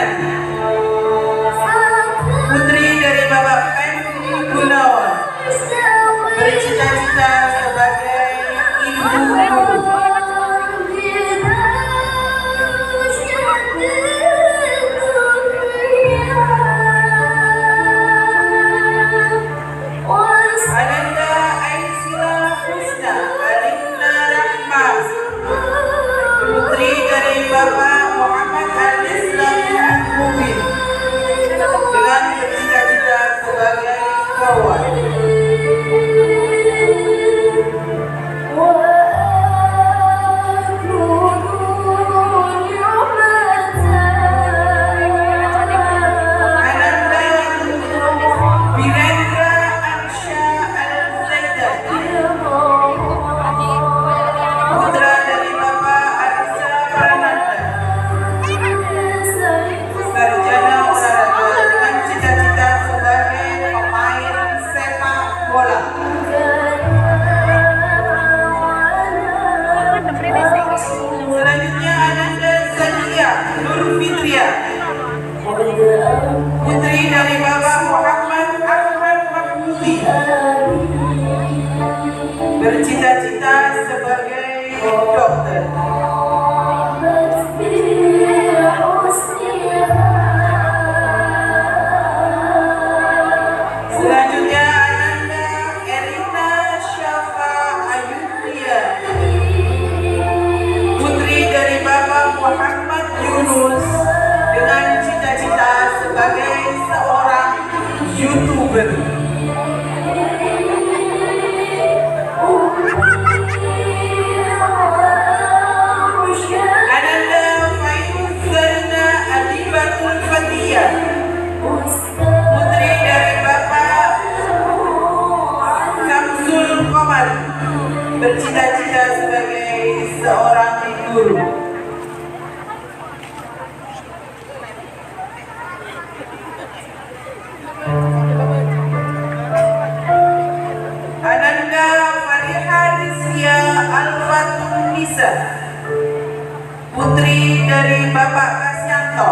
Putri dari Bapak Kasyanto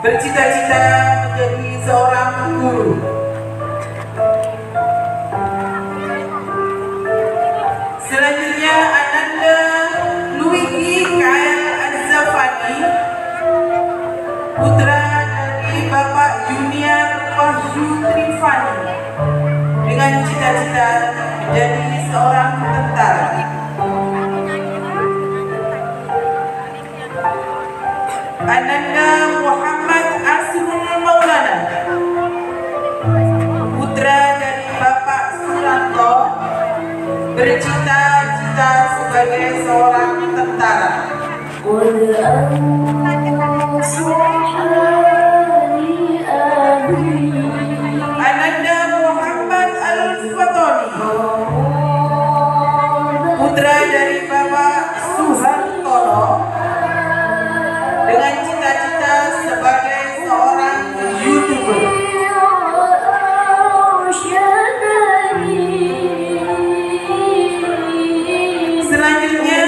bercita-cita menjadi seorang guru. Selanjutnya Ananda Luigi Kael Azafani, putra dari Bapak Junior Wahyu Trifani, dengan cita-cita menjadi seorang tentara. Ananda Muhammad Asrul Maulana, putra dari Bapak Suranto, bercita-cita sebagai seorang tentara. Ananda Muhammad Al-Fatoni, putra dari Bapak Suhartono, dengan cita-cita sebagai seorang YouTuber. Selanjutnya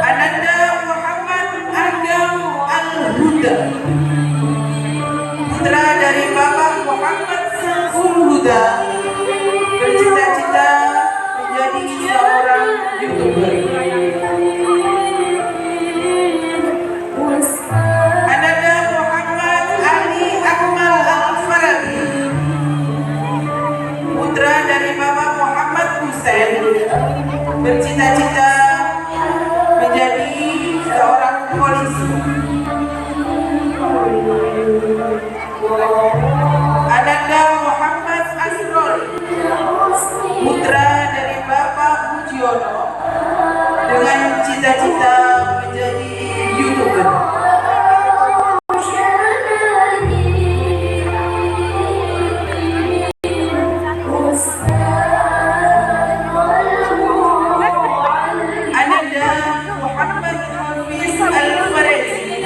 Ananda Muhammad Agam Al-Huda, putra dari Bapak Muhammad Samsul Huda, bercita-cita menjadi seorang YouTuber. Ananda Muhammad Ali Akmal Al-Farabi, putra dari Bapak Muhammad Hussein, bercita-cita menjadi seorang polisi. Ananda Muhammad Asrori, putra dari Bapak Bujiono, dengan cita-cita menjadi YouTuber. Ananda Muhammad Hafiz Al-Farisi,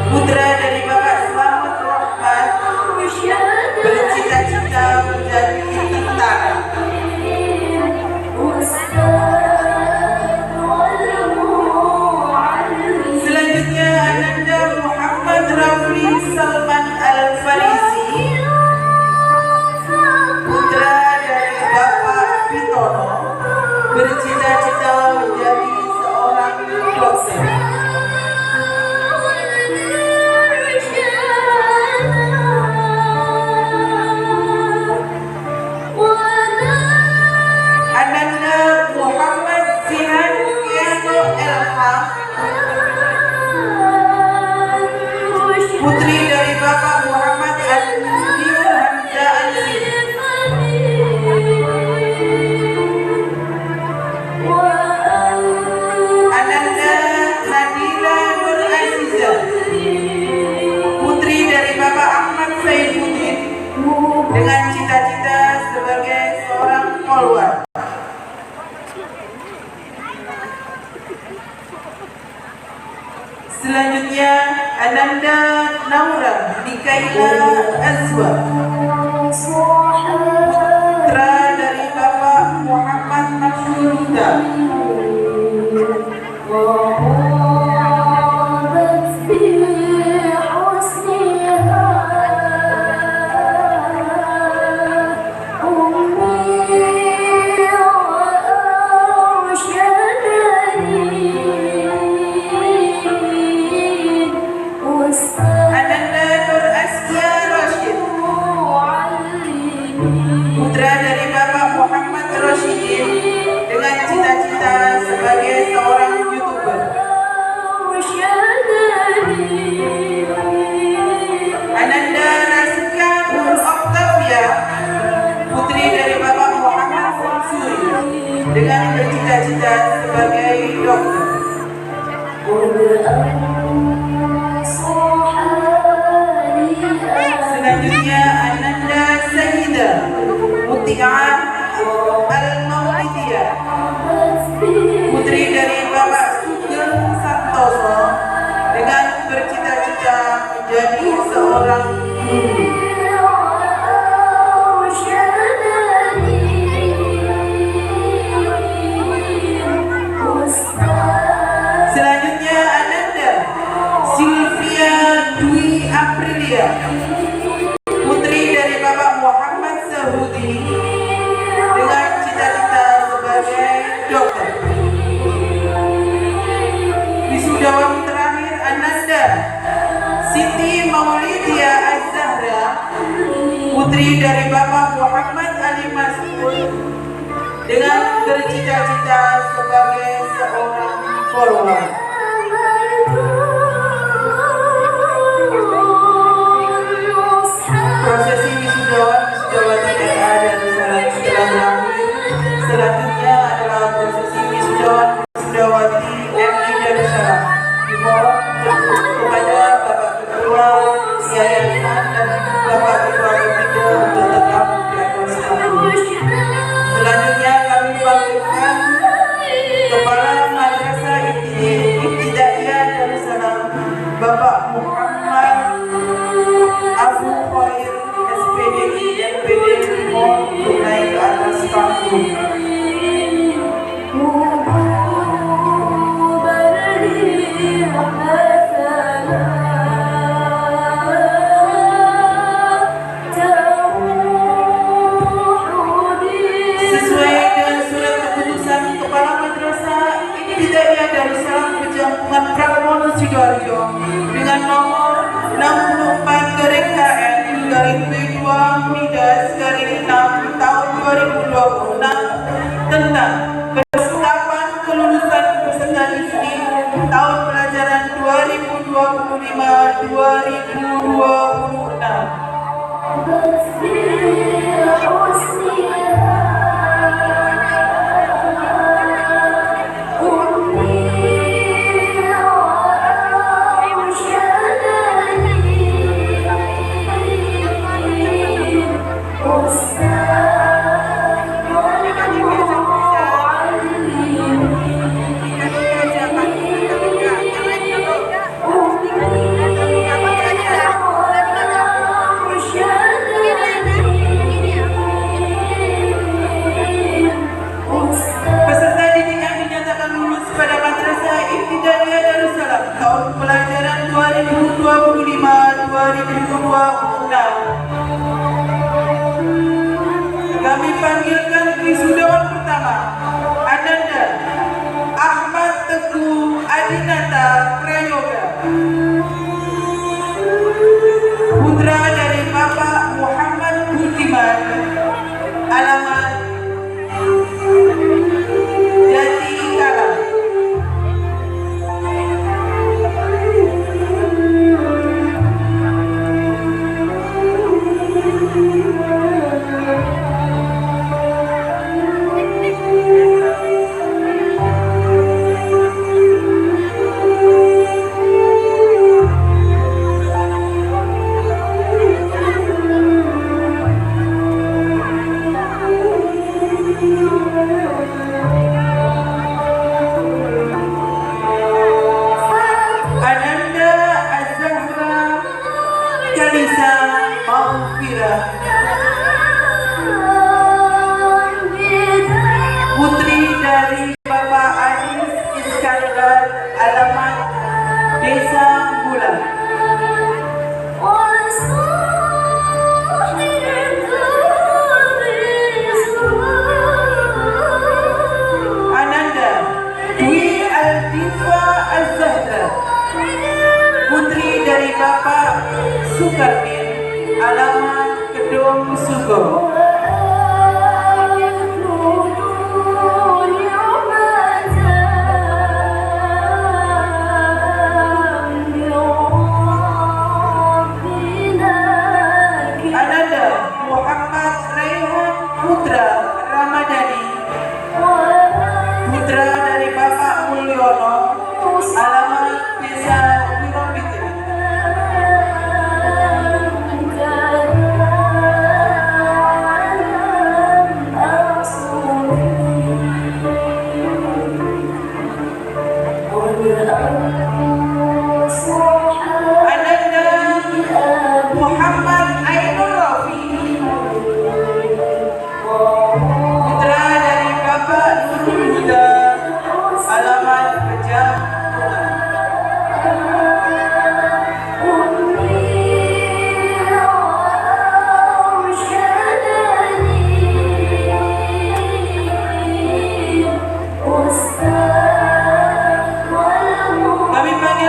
putra dari Bapak Slamet Rahmat, bercita-cita menjadi tentara. Selanjutnya Ananda Muhammad Rafli Salman Al-Farisi, putra dari Bapak Pitono, bercita-cita menjadi seorang dokter. Ananda Muhammad Zihan Kiano Elham, putri dari Bapak Muhammad Andir Hamzah Anzir, Ananda Nadila Nur Aziza, putri dari Bapak Ahmad Saifuddin, dengan cita-cita sebagai seorang polwan. Selanjutnya Ananda Naura Mikaila Azwa, putra dari Bapak Muhammad Mansur Huda, Ananda Nur Askia Rashid, putra dari Bapak Muhammad Rashidin, dengan cita-cita sebagai seorang YouTuber. Ananda Rasika Nur Octavia, putri dari Bapak Muhammad Fonsuri, dengan bercita-cita sebagai dokter. Selanjutnya Ananda Sahida Muti'ah Al-Maulidiyah, putri dari Bapak Sugeng Santoso, dengan bercita-cita menjadi seorang guru. was putri dari Bapak Muhammad Ali Mas'ud dengan bercita-cita sebagai seorang polwan. Prosesi wisudawati RA Darussalam setelah berakhir. Selanjutnya adalah prosesi wisudawati MI Darussalam. Dimohon kepada Bapak Ketua Yayasan dan Bapak Ketua Komite untuk tetap di atas panggung. Selanjutnya kami panggilkan Kepala Madrasah Ibtidaiyah Darussalam Bapak Muhammad Abu Khair SPDI MPD Timur untuk naik ke atas panggung. Sesuai dengan surat keputusan Kepala Madrasah Ibtidaiyah Darussalam Pejampungan Pramono Sidoarjo dengan nomor 64/KN/B2-6 tahun 2026 tentang penetapan kelulusan peserta didik tahun pelajaran 2025-2026. Peserta didik yang dinyatakan lulus pada Madrasah Ibtidaiyah Darussalam tahun pelajaran 2025-2026. Kami panggilkan wisudawan pertama, Ananda Ahmad Teguh Adinata Prayoga, putra dari Bapak Muhammad Budiman, alamat Jati Kalang. Ananda Az-Zahra Kalisa Maghfirah, putri dari Bapak Anis Iskandar, alamat Desa Bulan. Ananda Dwi Aldifa Az-Zahra, putri dari Bapak Sukarmin, alamat Kedung Sugo. Ananda Muhammad Raihan Putra Ramadhani, putra dari Bapak Mulyono, alamat Desa Wirofitri. Ananda Muhammad Ainul Rafi, putra dari Bapak Nurul Huda, alamat Pejampungan. Kami panggil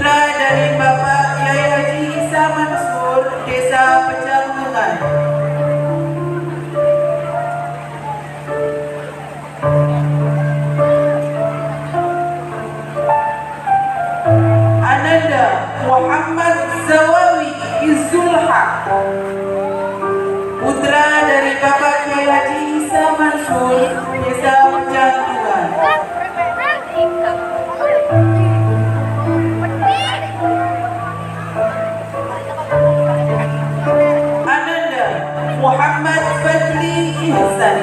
putra dari Bapak Yai Haji Isa Mansur, Desa Pejantungan. Ananda Muhammad Zawawi Izul Haq, putra dari Bapak Yai Haji Isa Mansur, Desa Pejantungan. Ananda Muhammad Fadli Ihsan,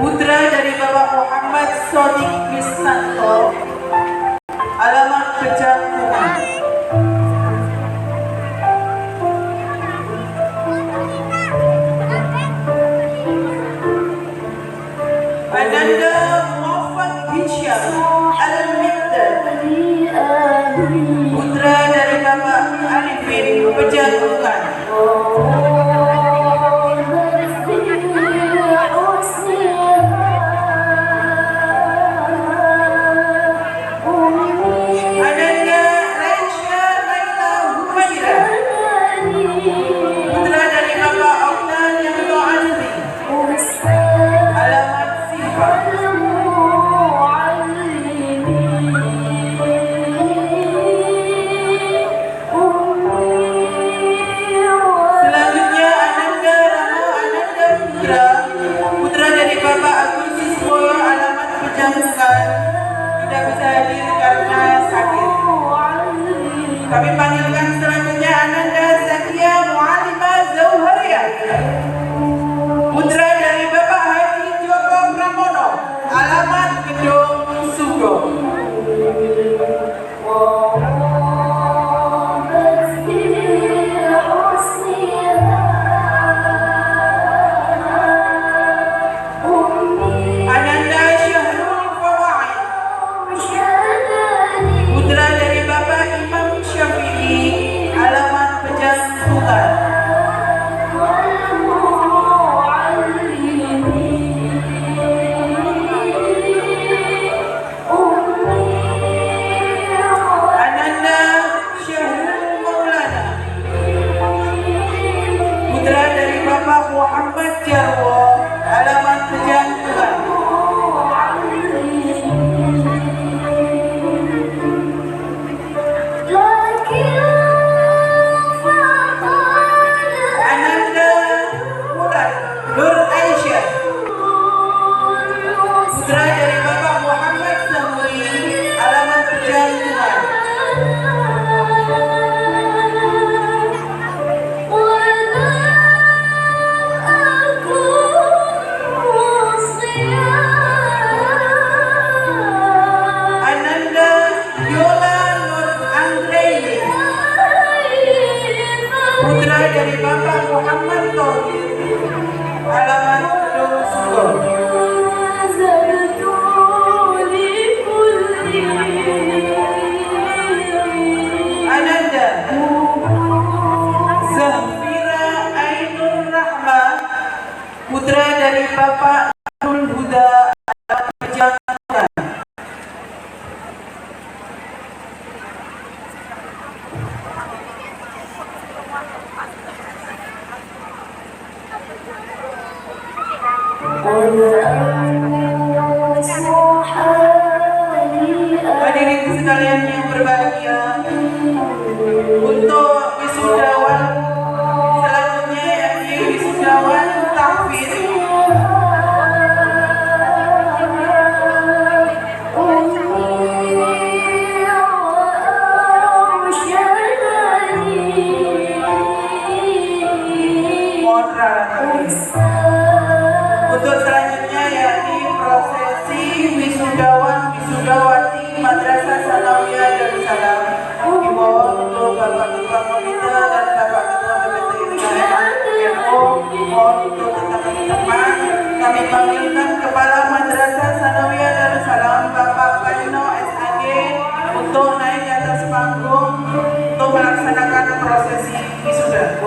putra dari Bapak Muhammad Sodik Wisanto, alamat Pejantungan. Ananda Muhammad Hisham Al-Miqdad, putra dari Bapak Arifin Pejantungan. Ananda Raisya Laila Humaira, putra dari Bapak Oktan Yanto Azri, alamat Sifat. Selanjutnya Ananda Rano Ananda putra dari Bapak Agus Siswoyo, alamat Pejantungan, tidak bisa hadir karena sakit. Kami panggilkan selanjutnya Ananda Zakia Mu'alimah Zauharia, putra dari Bapak Haji Joko Pramono, alamat Gedung Sugo. Ananda Syahrul Fawaid, putra dari Bapak Imam Syafi'i, alamat Pejantungan. Ananda Syahrul Maulana, putra dari Bapak Muhammad Jarwo, alamat Pejantungan. Ananda Murad Nur Aisyah, putra dari Bapak Muhammad Samuri, alamat Pejantungan. Ananda Yola Nur Anggraini, putra dari Bapak Muhammad Thohir, alamat Gedung Sugo. Ananda Zahfira Ainur Rahma, putra dari Bapak Nurul Huda, alamat Pejantungan. Hadirin sekalian yang berbahagia, untuk wisudawan selanjutnya yakni wisudawan tahfiz. Untuk selanjutnya yakni prosesi wisudawan wisudawati Madrasah Sanawiyah Darussalam. Dimohon untuk Bapak Ketua Komite dan Bapak Ketua PPT MO mohon untuk tetap di tempat. Kami panggilkan Kepala Madrasah Sanawiyah Darussalam Bapak Kalino SAG untuk naik ke atas panggung untuk melaksanakan prosesi wisuda.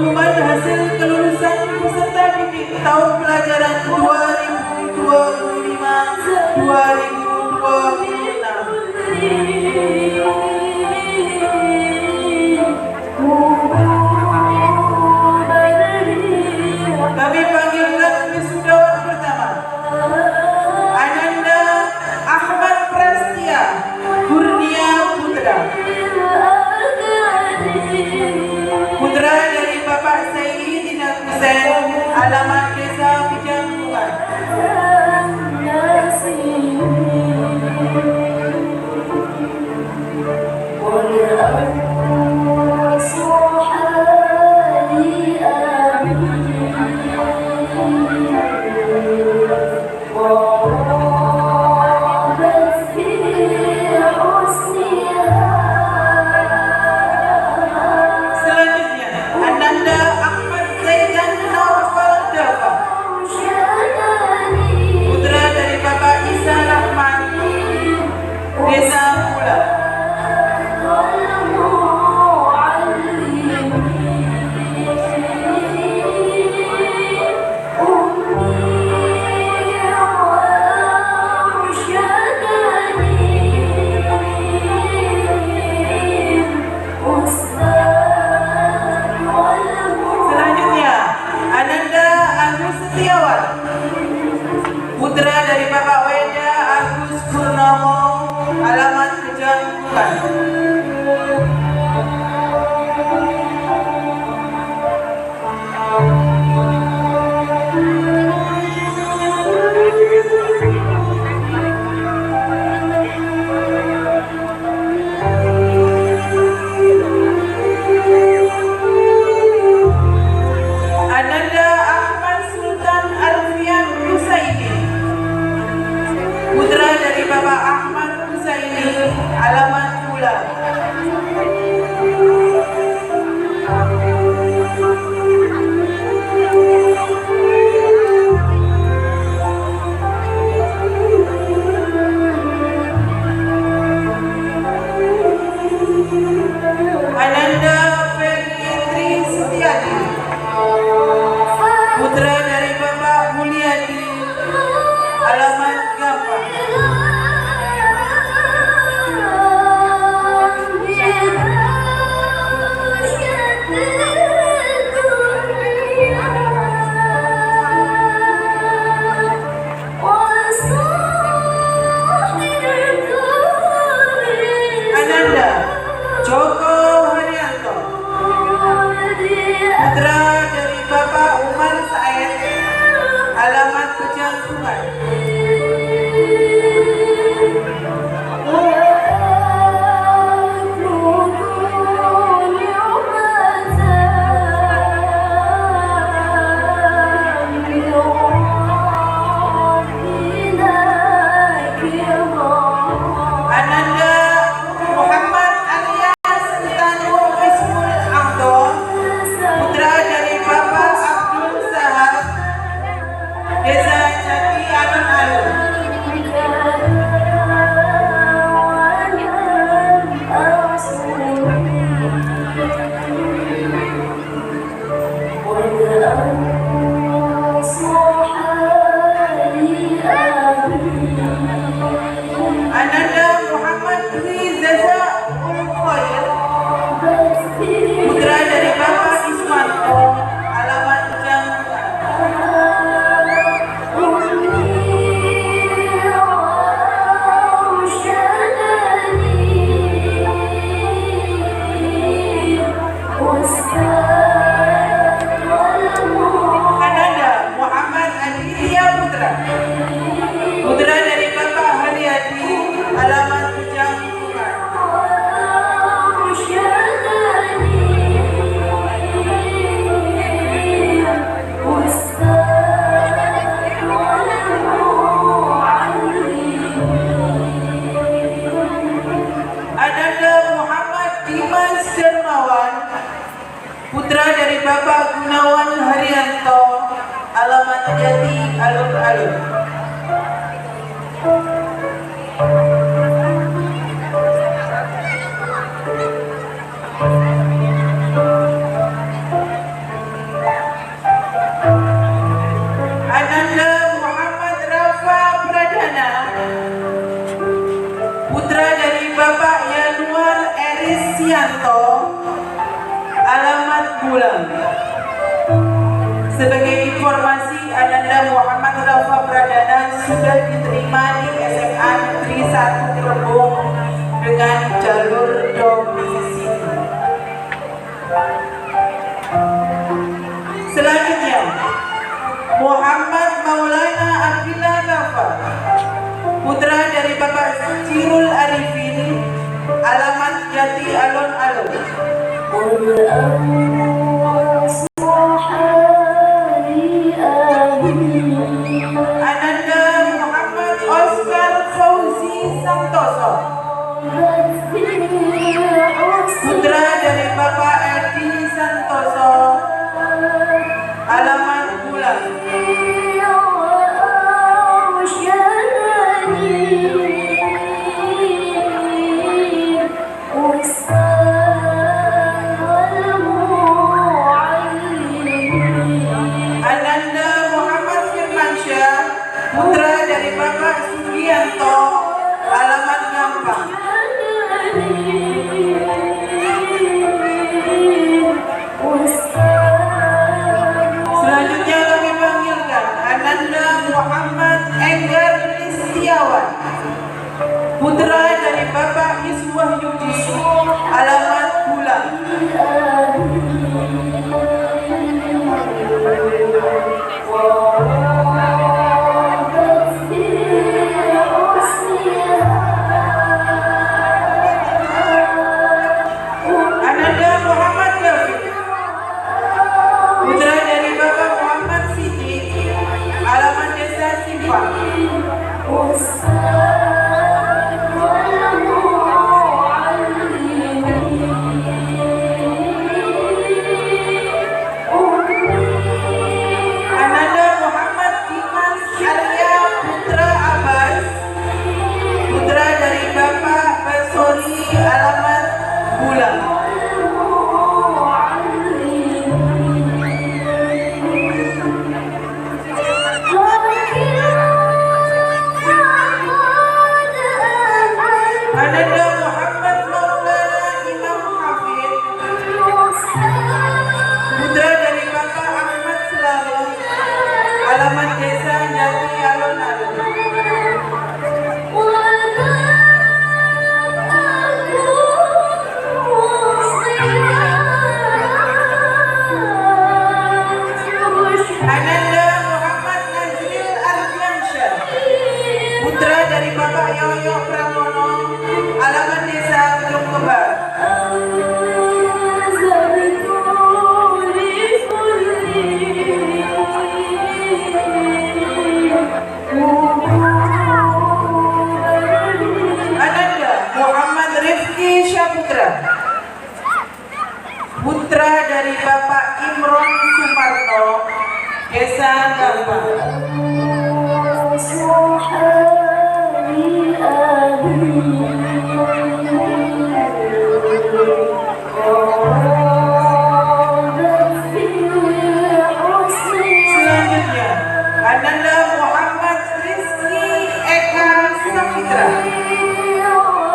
Pengumuman hasil kelulusan peserta didik tahun pelajaran 2025-2026. Kami panggilkan wisudawan pertama, Ananda Ahmad Prastia Kurnia Putra. Putra dari Bapak Sayyidina Husain, alamat Desa Pejangkungan. Selanjutnya, Ananda Ahmad Zaidan Naufal Dafa. Putra dari Bapak Isa Rahman, Desa Mula. Selanjutnya, Ananda Agus Setiawan. Putra dari Bapak Weda Agus Purnomo, alamat Pejangkungan. Ananda Ahmad Sultan Alfian Husaini. Putra dari Bapak Ahmad Husaini, alamat Pula. Ananda Fitri Setiadi. Putra dari Bapak Mulyadi, alamat Gampang. Ananda Joko Haryanto. Putra dari Bapak Umar Said, alamat Pejangkungan. Ananda Muhammad alias Tanu Ismul Ahdo. Putra dari Bapak Abdul Sahab, Desa Jati Alun-Alun. Ananda Muhammad Rizaza Ul Khair. Putra dari Bapak Ismanto, alamat Pejangkungan. Ananda Muhammad Aditya Putra. Putra dari Bapak Haryadi, alamat Pejangkungan. Ananda Muhammad Dimas Dermawan. Putra dari Bapak Gunawan Haryanto, alamat Jati Alun-Alun. Sugianto, alamat Bulang. Sebagai informasi, Ananda Muhammad Rafa Pradana sudah diterima di SMA Negeri 1 Cirebon dengan jalur domisili. Selanjutnya, Muhammad Maulana Abdillah Rafa, putra dari Bapak Cirul Arifin, alamat Jati Alon-Alon. Ananda Muhammad Oscar Fauzi Santoso, putra dari Bapak Edi Santoso, alamat Bulang. Ananda Muhammad Firmansyah, putra dari Bapak Sugianto, alamat Gampang. Selanjutnya kami panggilkan Ananda Muhammad Enggar Listiawan, putra dari Bapak Iswah Yudi, alamat Bulang. Ananda Muhammad David, putra dari Bapak Muhammad Siddiq, alamat Desa Simpang. Ananda Muhammad Dimas Arya putra Abbas, putra dari Bapak Basori, alamat Bulang. Ananda Muhammad Maulana Imam Hafid, putra dari Bapak Ahmad Selalu, alamat Desa Jati Alon-Alon. Ananda Muhammad Nazril Ardiansyah, putra dari Bapak Yoyo Pramono, alamat Desa Ujung Kembar. Ananda Muhammad Rifki Syaputra, putra dari Bapak Imron Sumarno, Desa Gampang. Selanjutnya, Ananda Muhammad Rizki Eka Safitra,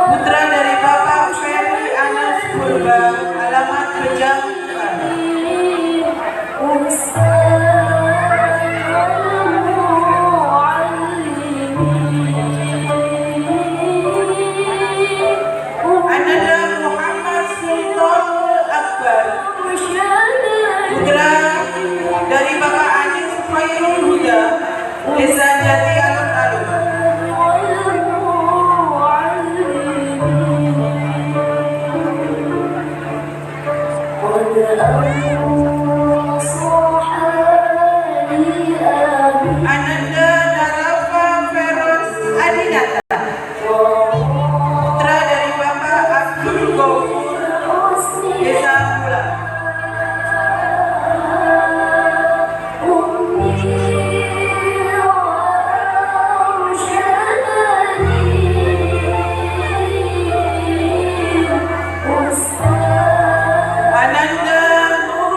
putra dari Bapak Ferry Anas Purba, alamat Pejagan. Ananda Muhammad Sultanul Akbar, putra dari Bapak Anis Khairul Huda, Desa Jati Alun-Alun. Ananda Narafa Feroz Adinata, putra dari Bapak Abdul Ghafur, Desa Bulang. Ananda Nur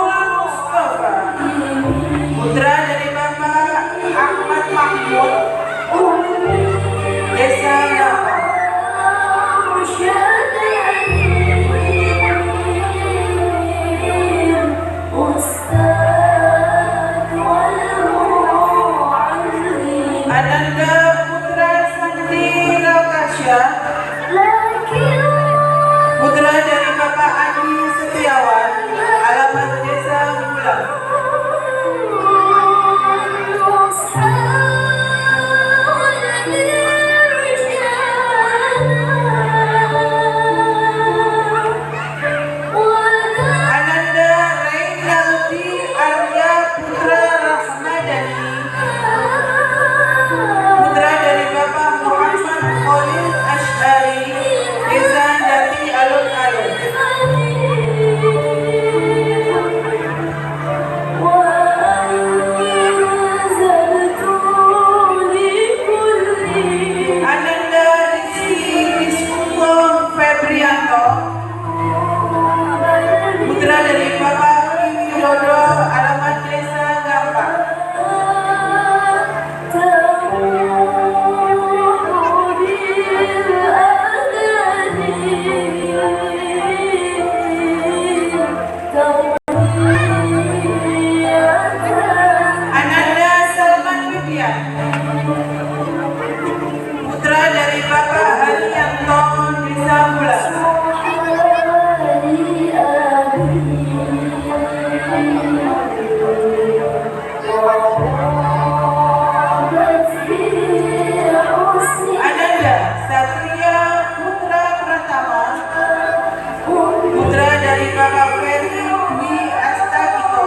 putra dari Bapak Ferry Dwi Astagito,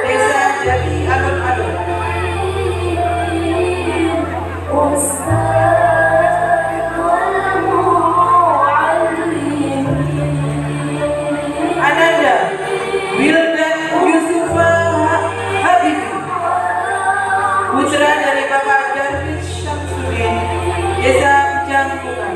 Desa Jati Alun-Alun. Ananda Wildan Yusufa Habibi, putra dari Bapak Darwis Syamsuddin, Desa Jangkungan.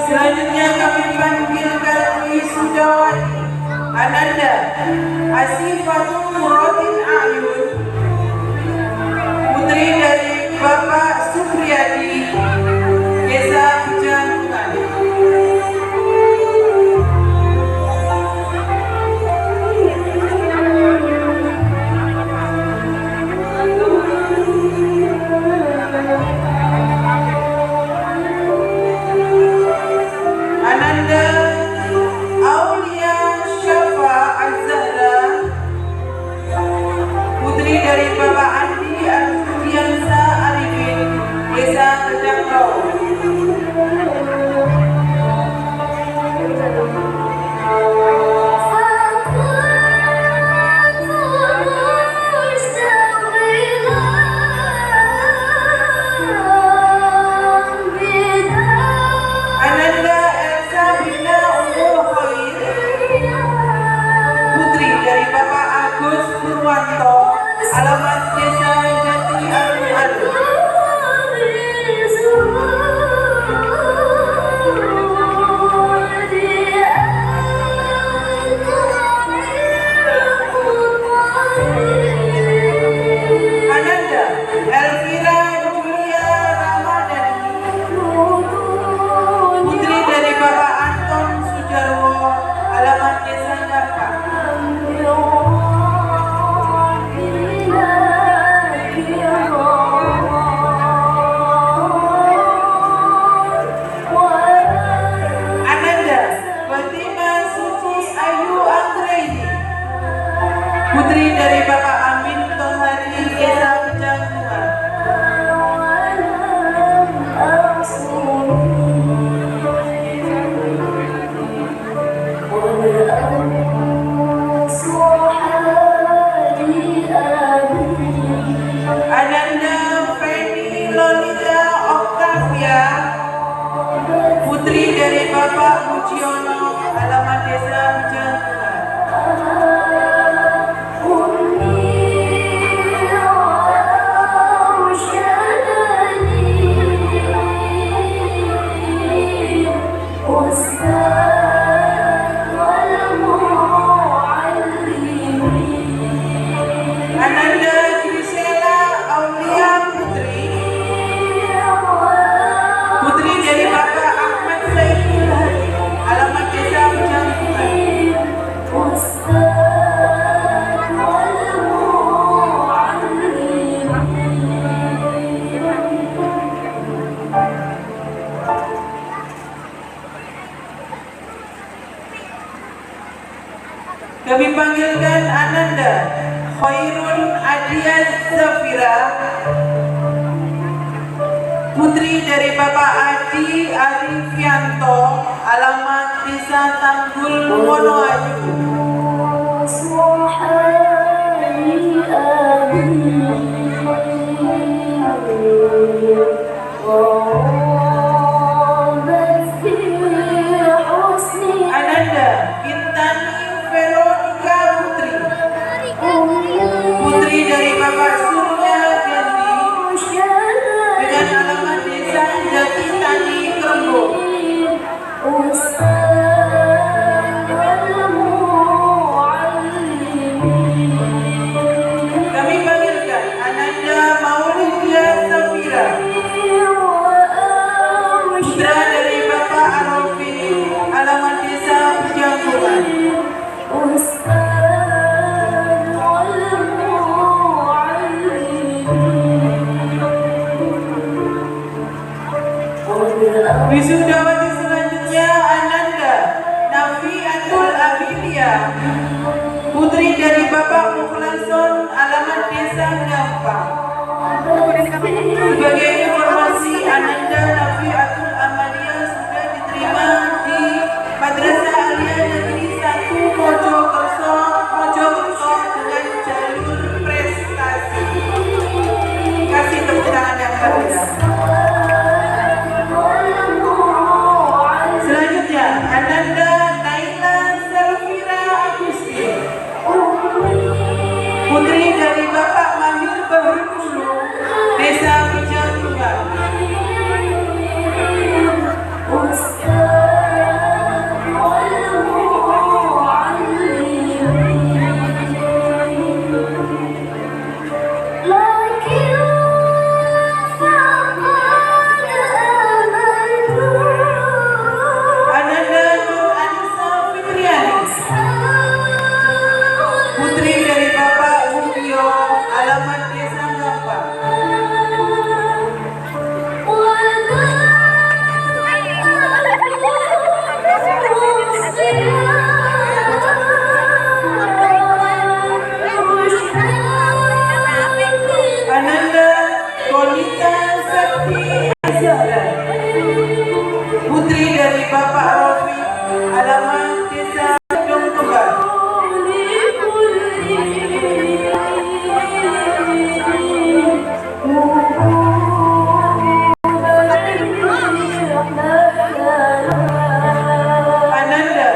Selanjutnya kami panggilkan wisudawati Ananda Asifatul Murodin Ayun, putri dari Bapak Supriyadi, Desa Jangkungan. Ananda Aulia Syafa Az-Zahra, putri dari Bapak Andi Ardiansa Arifin, Desa Kedangkau. Ananda Elsa Bina Umul Khair, putri dari Bapak Agus Purwanto, alamat Desa Jati Alun-Alun. Ananda Elvira Julia Ramadhani, putri dari Bapak Anton Sujarwo, alamat Desa Nyapa. Ananda Fatima Suci Ayu Anggraini, putri dari Bapak Amin Tohari, Desa Jangkungan. Ananda Feni Lolita Octavia, putri dari Bapak Mujiono, alamat Desa Jangkungan. Ananda Grisela Aulia Putri, putri dari Bapak Ahmad Saiful Hadi, alamat Desa Jangkungan. Kami panggilkan Ananda Khairun Adias Zafira, putri dari Bapak Adi Arifianto, alamat Desa Tanggul Wonoayu. Ananda Intani Veronica Putri, putri dari Bapak Surya Gandhi, dengan alamat Desa Jati Tani Kerembung. Kami panggilkan Ananda Maulidia Safira, putra dari Bapak Arofin, alamat Desa Jangkungan. Wisudawati selanjutnya Ananda putri dari Bapak Mukhlason, alamat Desa Gampang. Sebagai informasi, Ananda Nafiatul Amalia sudah diterima di Madrasah Alia Negeri 1 Mojokerto dengan jalur prestasi. Kasih tepuk tangan yang meriah. Selanjutnya, Ananda Naila Selvira Agustin, putri dari Bapak Mahir Bahru Desa Pejantungan. Ananda Nur Anissa Fitriani, putri dari Bapak Mulyo, alamat Desa Gampang. Ananda Kolita Sakti Azhara, putri dari Bapak Rofi, alamat Desa Gedong Kembar. Ananda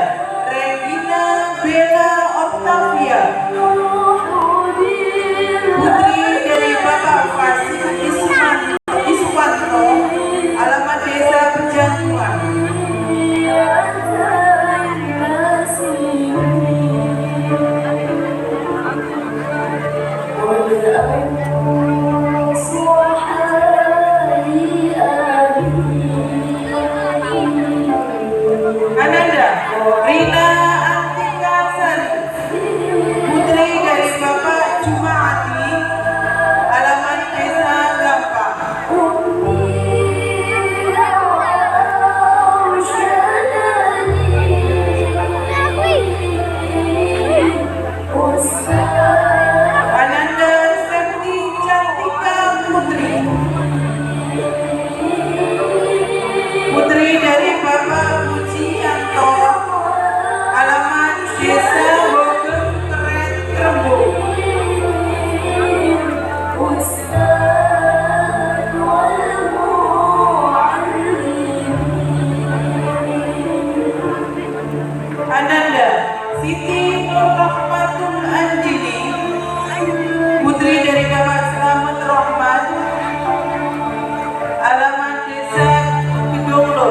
Regina Bella Octavia, putri dari Bapak Fasih Iswanto, alamat Desa Pejantungan. Ananda Rina Antika Sari, putri dari Bapak Jumaati, alamat Desa Gampang. Ananda Sekti Cantika Putri, putri dari Bapak Pujianto, alamat Desa Bogem Keren Rembuk. Ananda Siti Nur Rahmatul Anjini, putri dari Bapak Selamat Rahmat, alamat Desa Gedonglo.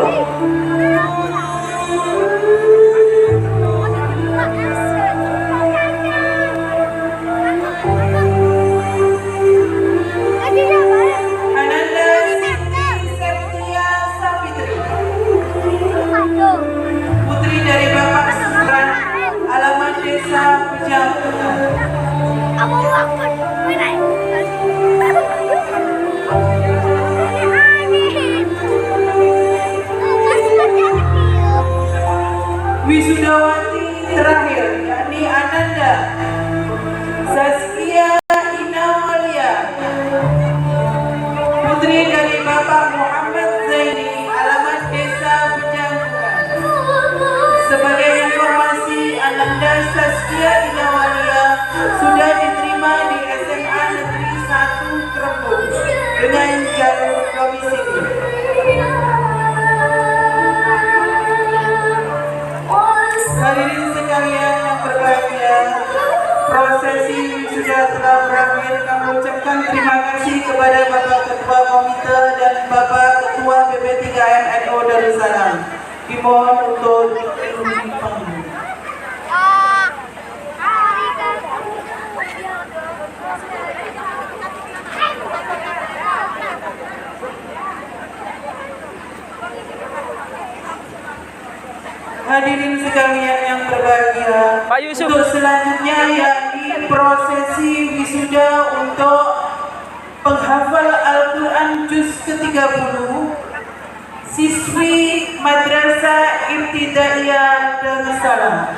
Ananda Siti Septia Sapitri, putri dari Bapak Sumran, alamat Desa Pejantungan. Wisudawati terakhir, yakni Ananda Saskia Inawalia, putri dari Bapak Muhammad Zaini, alamat Desa Pejantungan. Sebagai informasi, Ananda Saskia Inawalia sudah diterima di SMA Negeri 1 Krembung dengan jalur domisili. Hadirin sekalian yang berbahagia, prosesi wisuda telah berakhir. Kami ucapkan terima kasih kepada Bapak Ketua Komite dan Bapak Ketua BP3M NU Darussalam. Dimohon untuk menghubungi panggung. Hadirin sekalian yang berbahagia, Pak Yusuf. Untuk selanjutnya yakni prosesi wisuda untuk penghafal Al-Quran Juz ke-30 siswi Madrasah Ibtidaiyah Darussalam.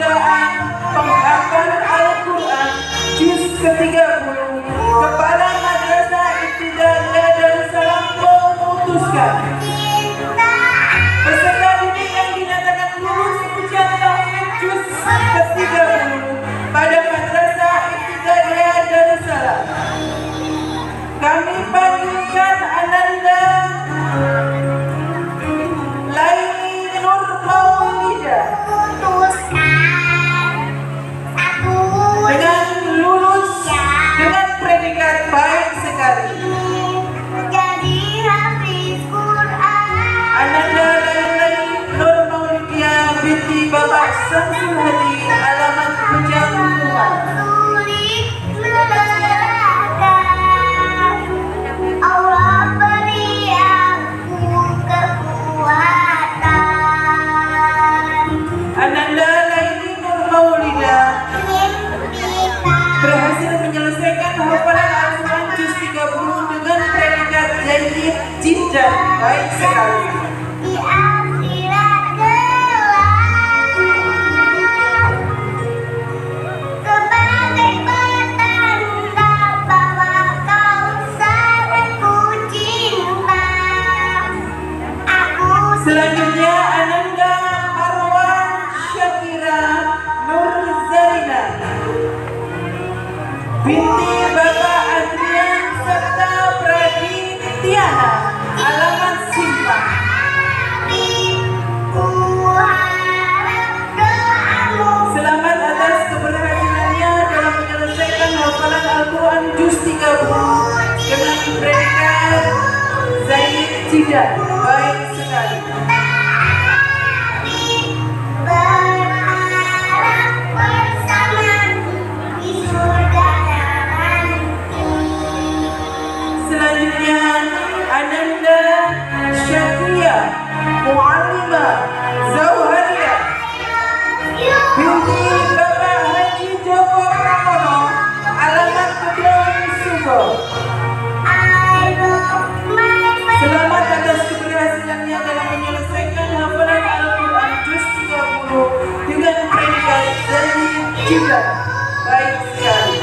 pembacaan penghafal Al-Quran juz ke-30, Kepala Madrasah Ibtidaiyah Darussalam memutuskan peserta didik yang dinyatakan lulus ujian tahfidz juz ke-30 pada Madrasah Ibtidaiyah Darussalam. Kami panggilkan Ananda Laini Nur Maulida dengan lulus dengan predikat baik sekali. Ananda Laini Nur Maulida binti Bapak Samsul Hadi, alamat Pejantungan. Allah beri aku kekuatan. Ananda Laini Nur Maulida berhasil menyelesaikan hafalan Al-Quran juz 30 dengan predikat jayyid jiddan, baik sekali. Di akhirat kelak sebagai petanda bahwa kau sangatku cinta. Aku Selanjutnya Ananda Marwan Syakira Nur Zarina binti Bapak Adrian serta Pradityana, alamat Simpang. Selamat atas keberhasilannya dalam menyelesaikan hafalan Al-Quran juz 30 dengan predikat Zaid Jidan, baik sekali. berharap bersama di surga nanti. Selanjutnya Ananda Syakria Mu'allimah Zauhariyah binti Bapak Haji Joko Pramono, alamat Kedong Subo. Selamat atas keberhasilannya dalam menyelesaikan hafalan Al-Quran juz 30 dengan predikat Zaid Jidan, baik sekali.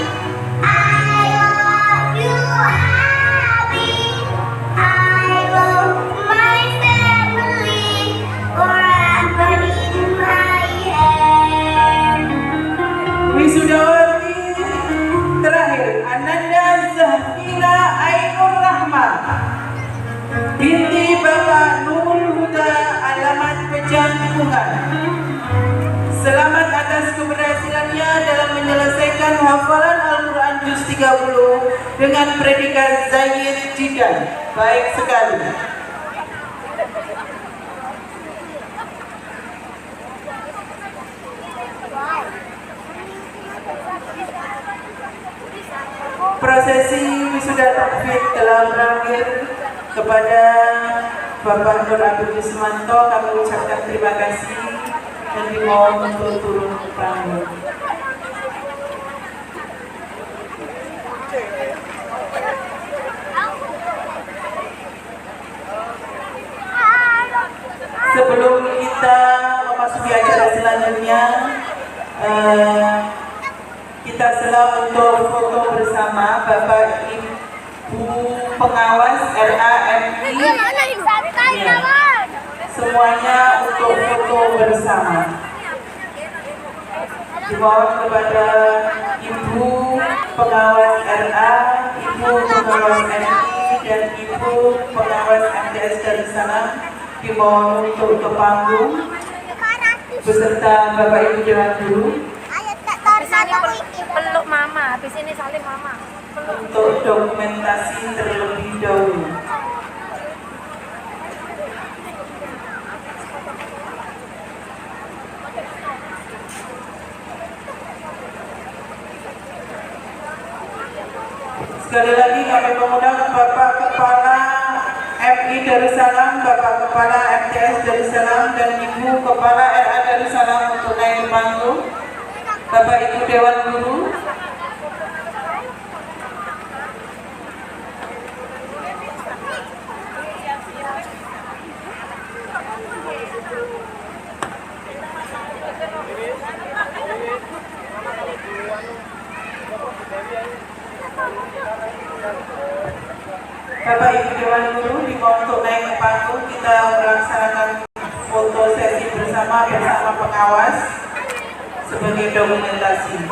Wisudawati terakhir Ananda Zahmila Ainur Rahma binti Bapak Nurul Huda, alamat Pejantungan. Selamat atas keberhasilannya dalam menyelesaikan hafalan Al-Quran juz 30 dengan predikat Zaid Jidan, baik sekali. Prosesi wisuda tahfidz telah berakhir. Kepada Bapak Nur Abdul Yusmanto kami ucapkan terima kasih dan dimohon untuk turun ke panggung. Sebelum kita memasuki acara selanjutnya, kita sela untuk foto bersama Bapak Ibu pengawas RAMI. Ya. Semuanya untuk foto bersama. Dimohon kepada Ibu pengawas RA, Ibu pengawas MI, dan Ibu pengawas MTS Darussalam dimohon untuk ke panggung beserta Bapak Ibu Dewan Guru Peluk mama, habis ini saling mama. untuk dokumentasi terlebih dahulu. Sekali lagi kami mengundang Bapak Kepala MI Darussalam, Bapak Kepala MTS Darussalam, dan Ibu Kepala RA Darussalam untuk naik ke panggung. Bapak Ibu Dewan Guru, Bapak Ibu Dewan Guru dimohon untuk naik ke panggung, kita melaksanakan foto sesi bersama pengawas sebagai dokumentasi.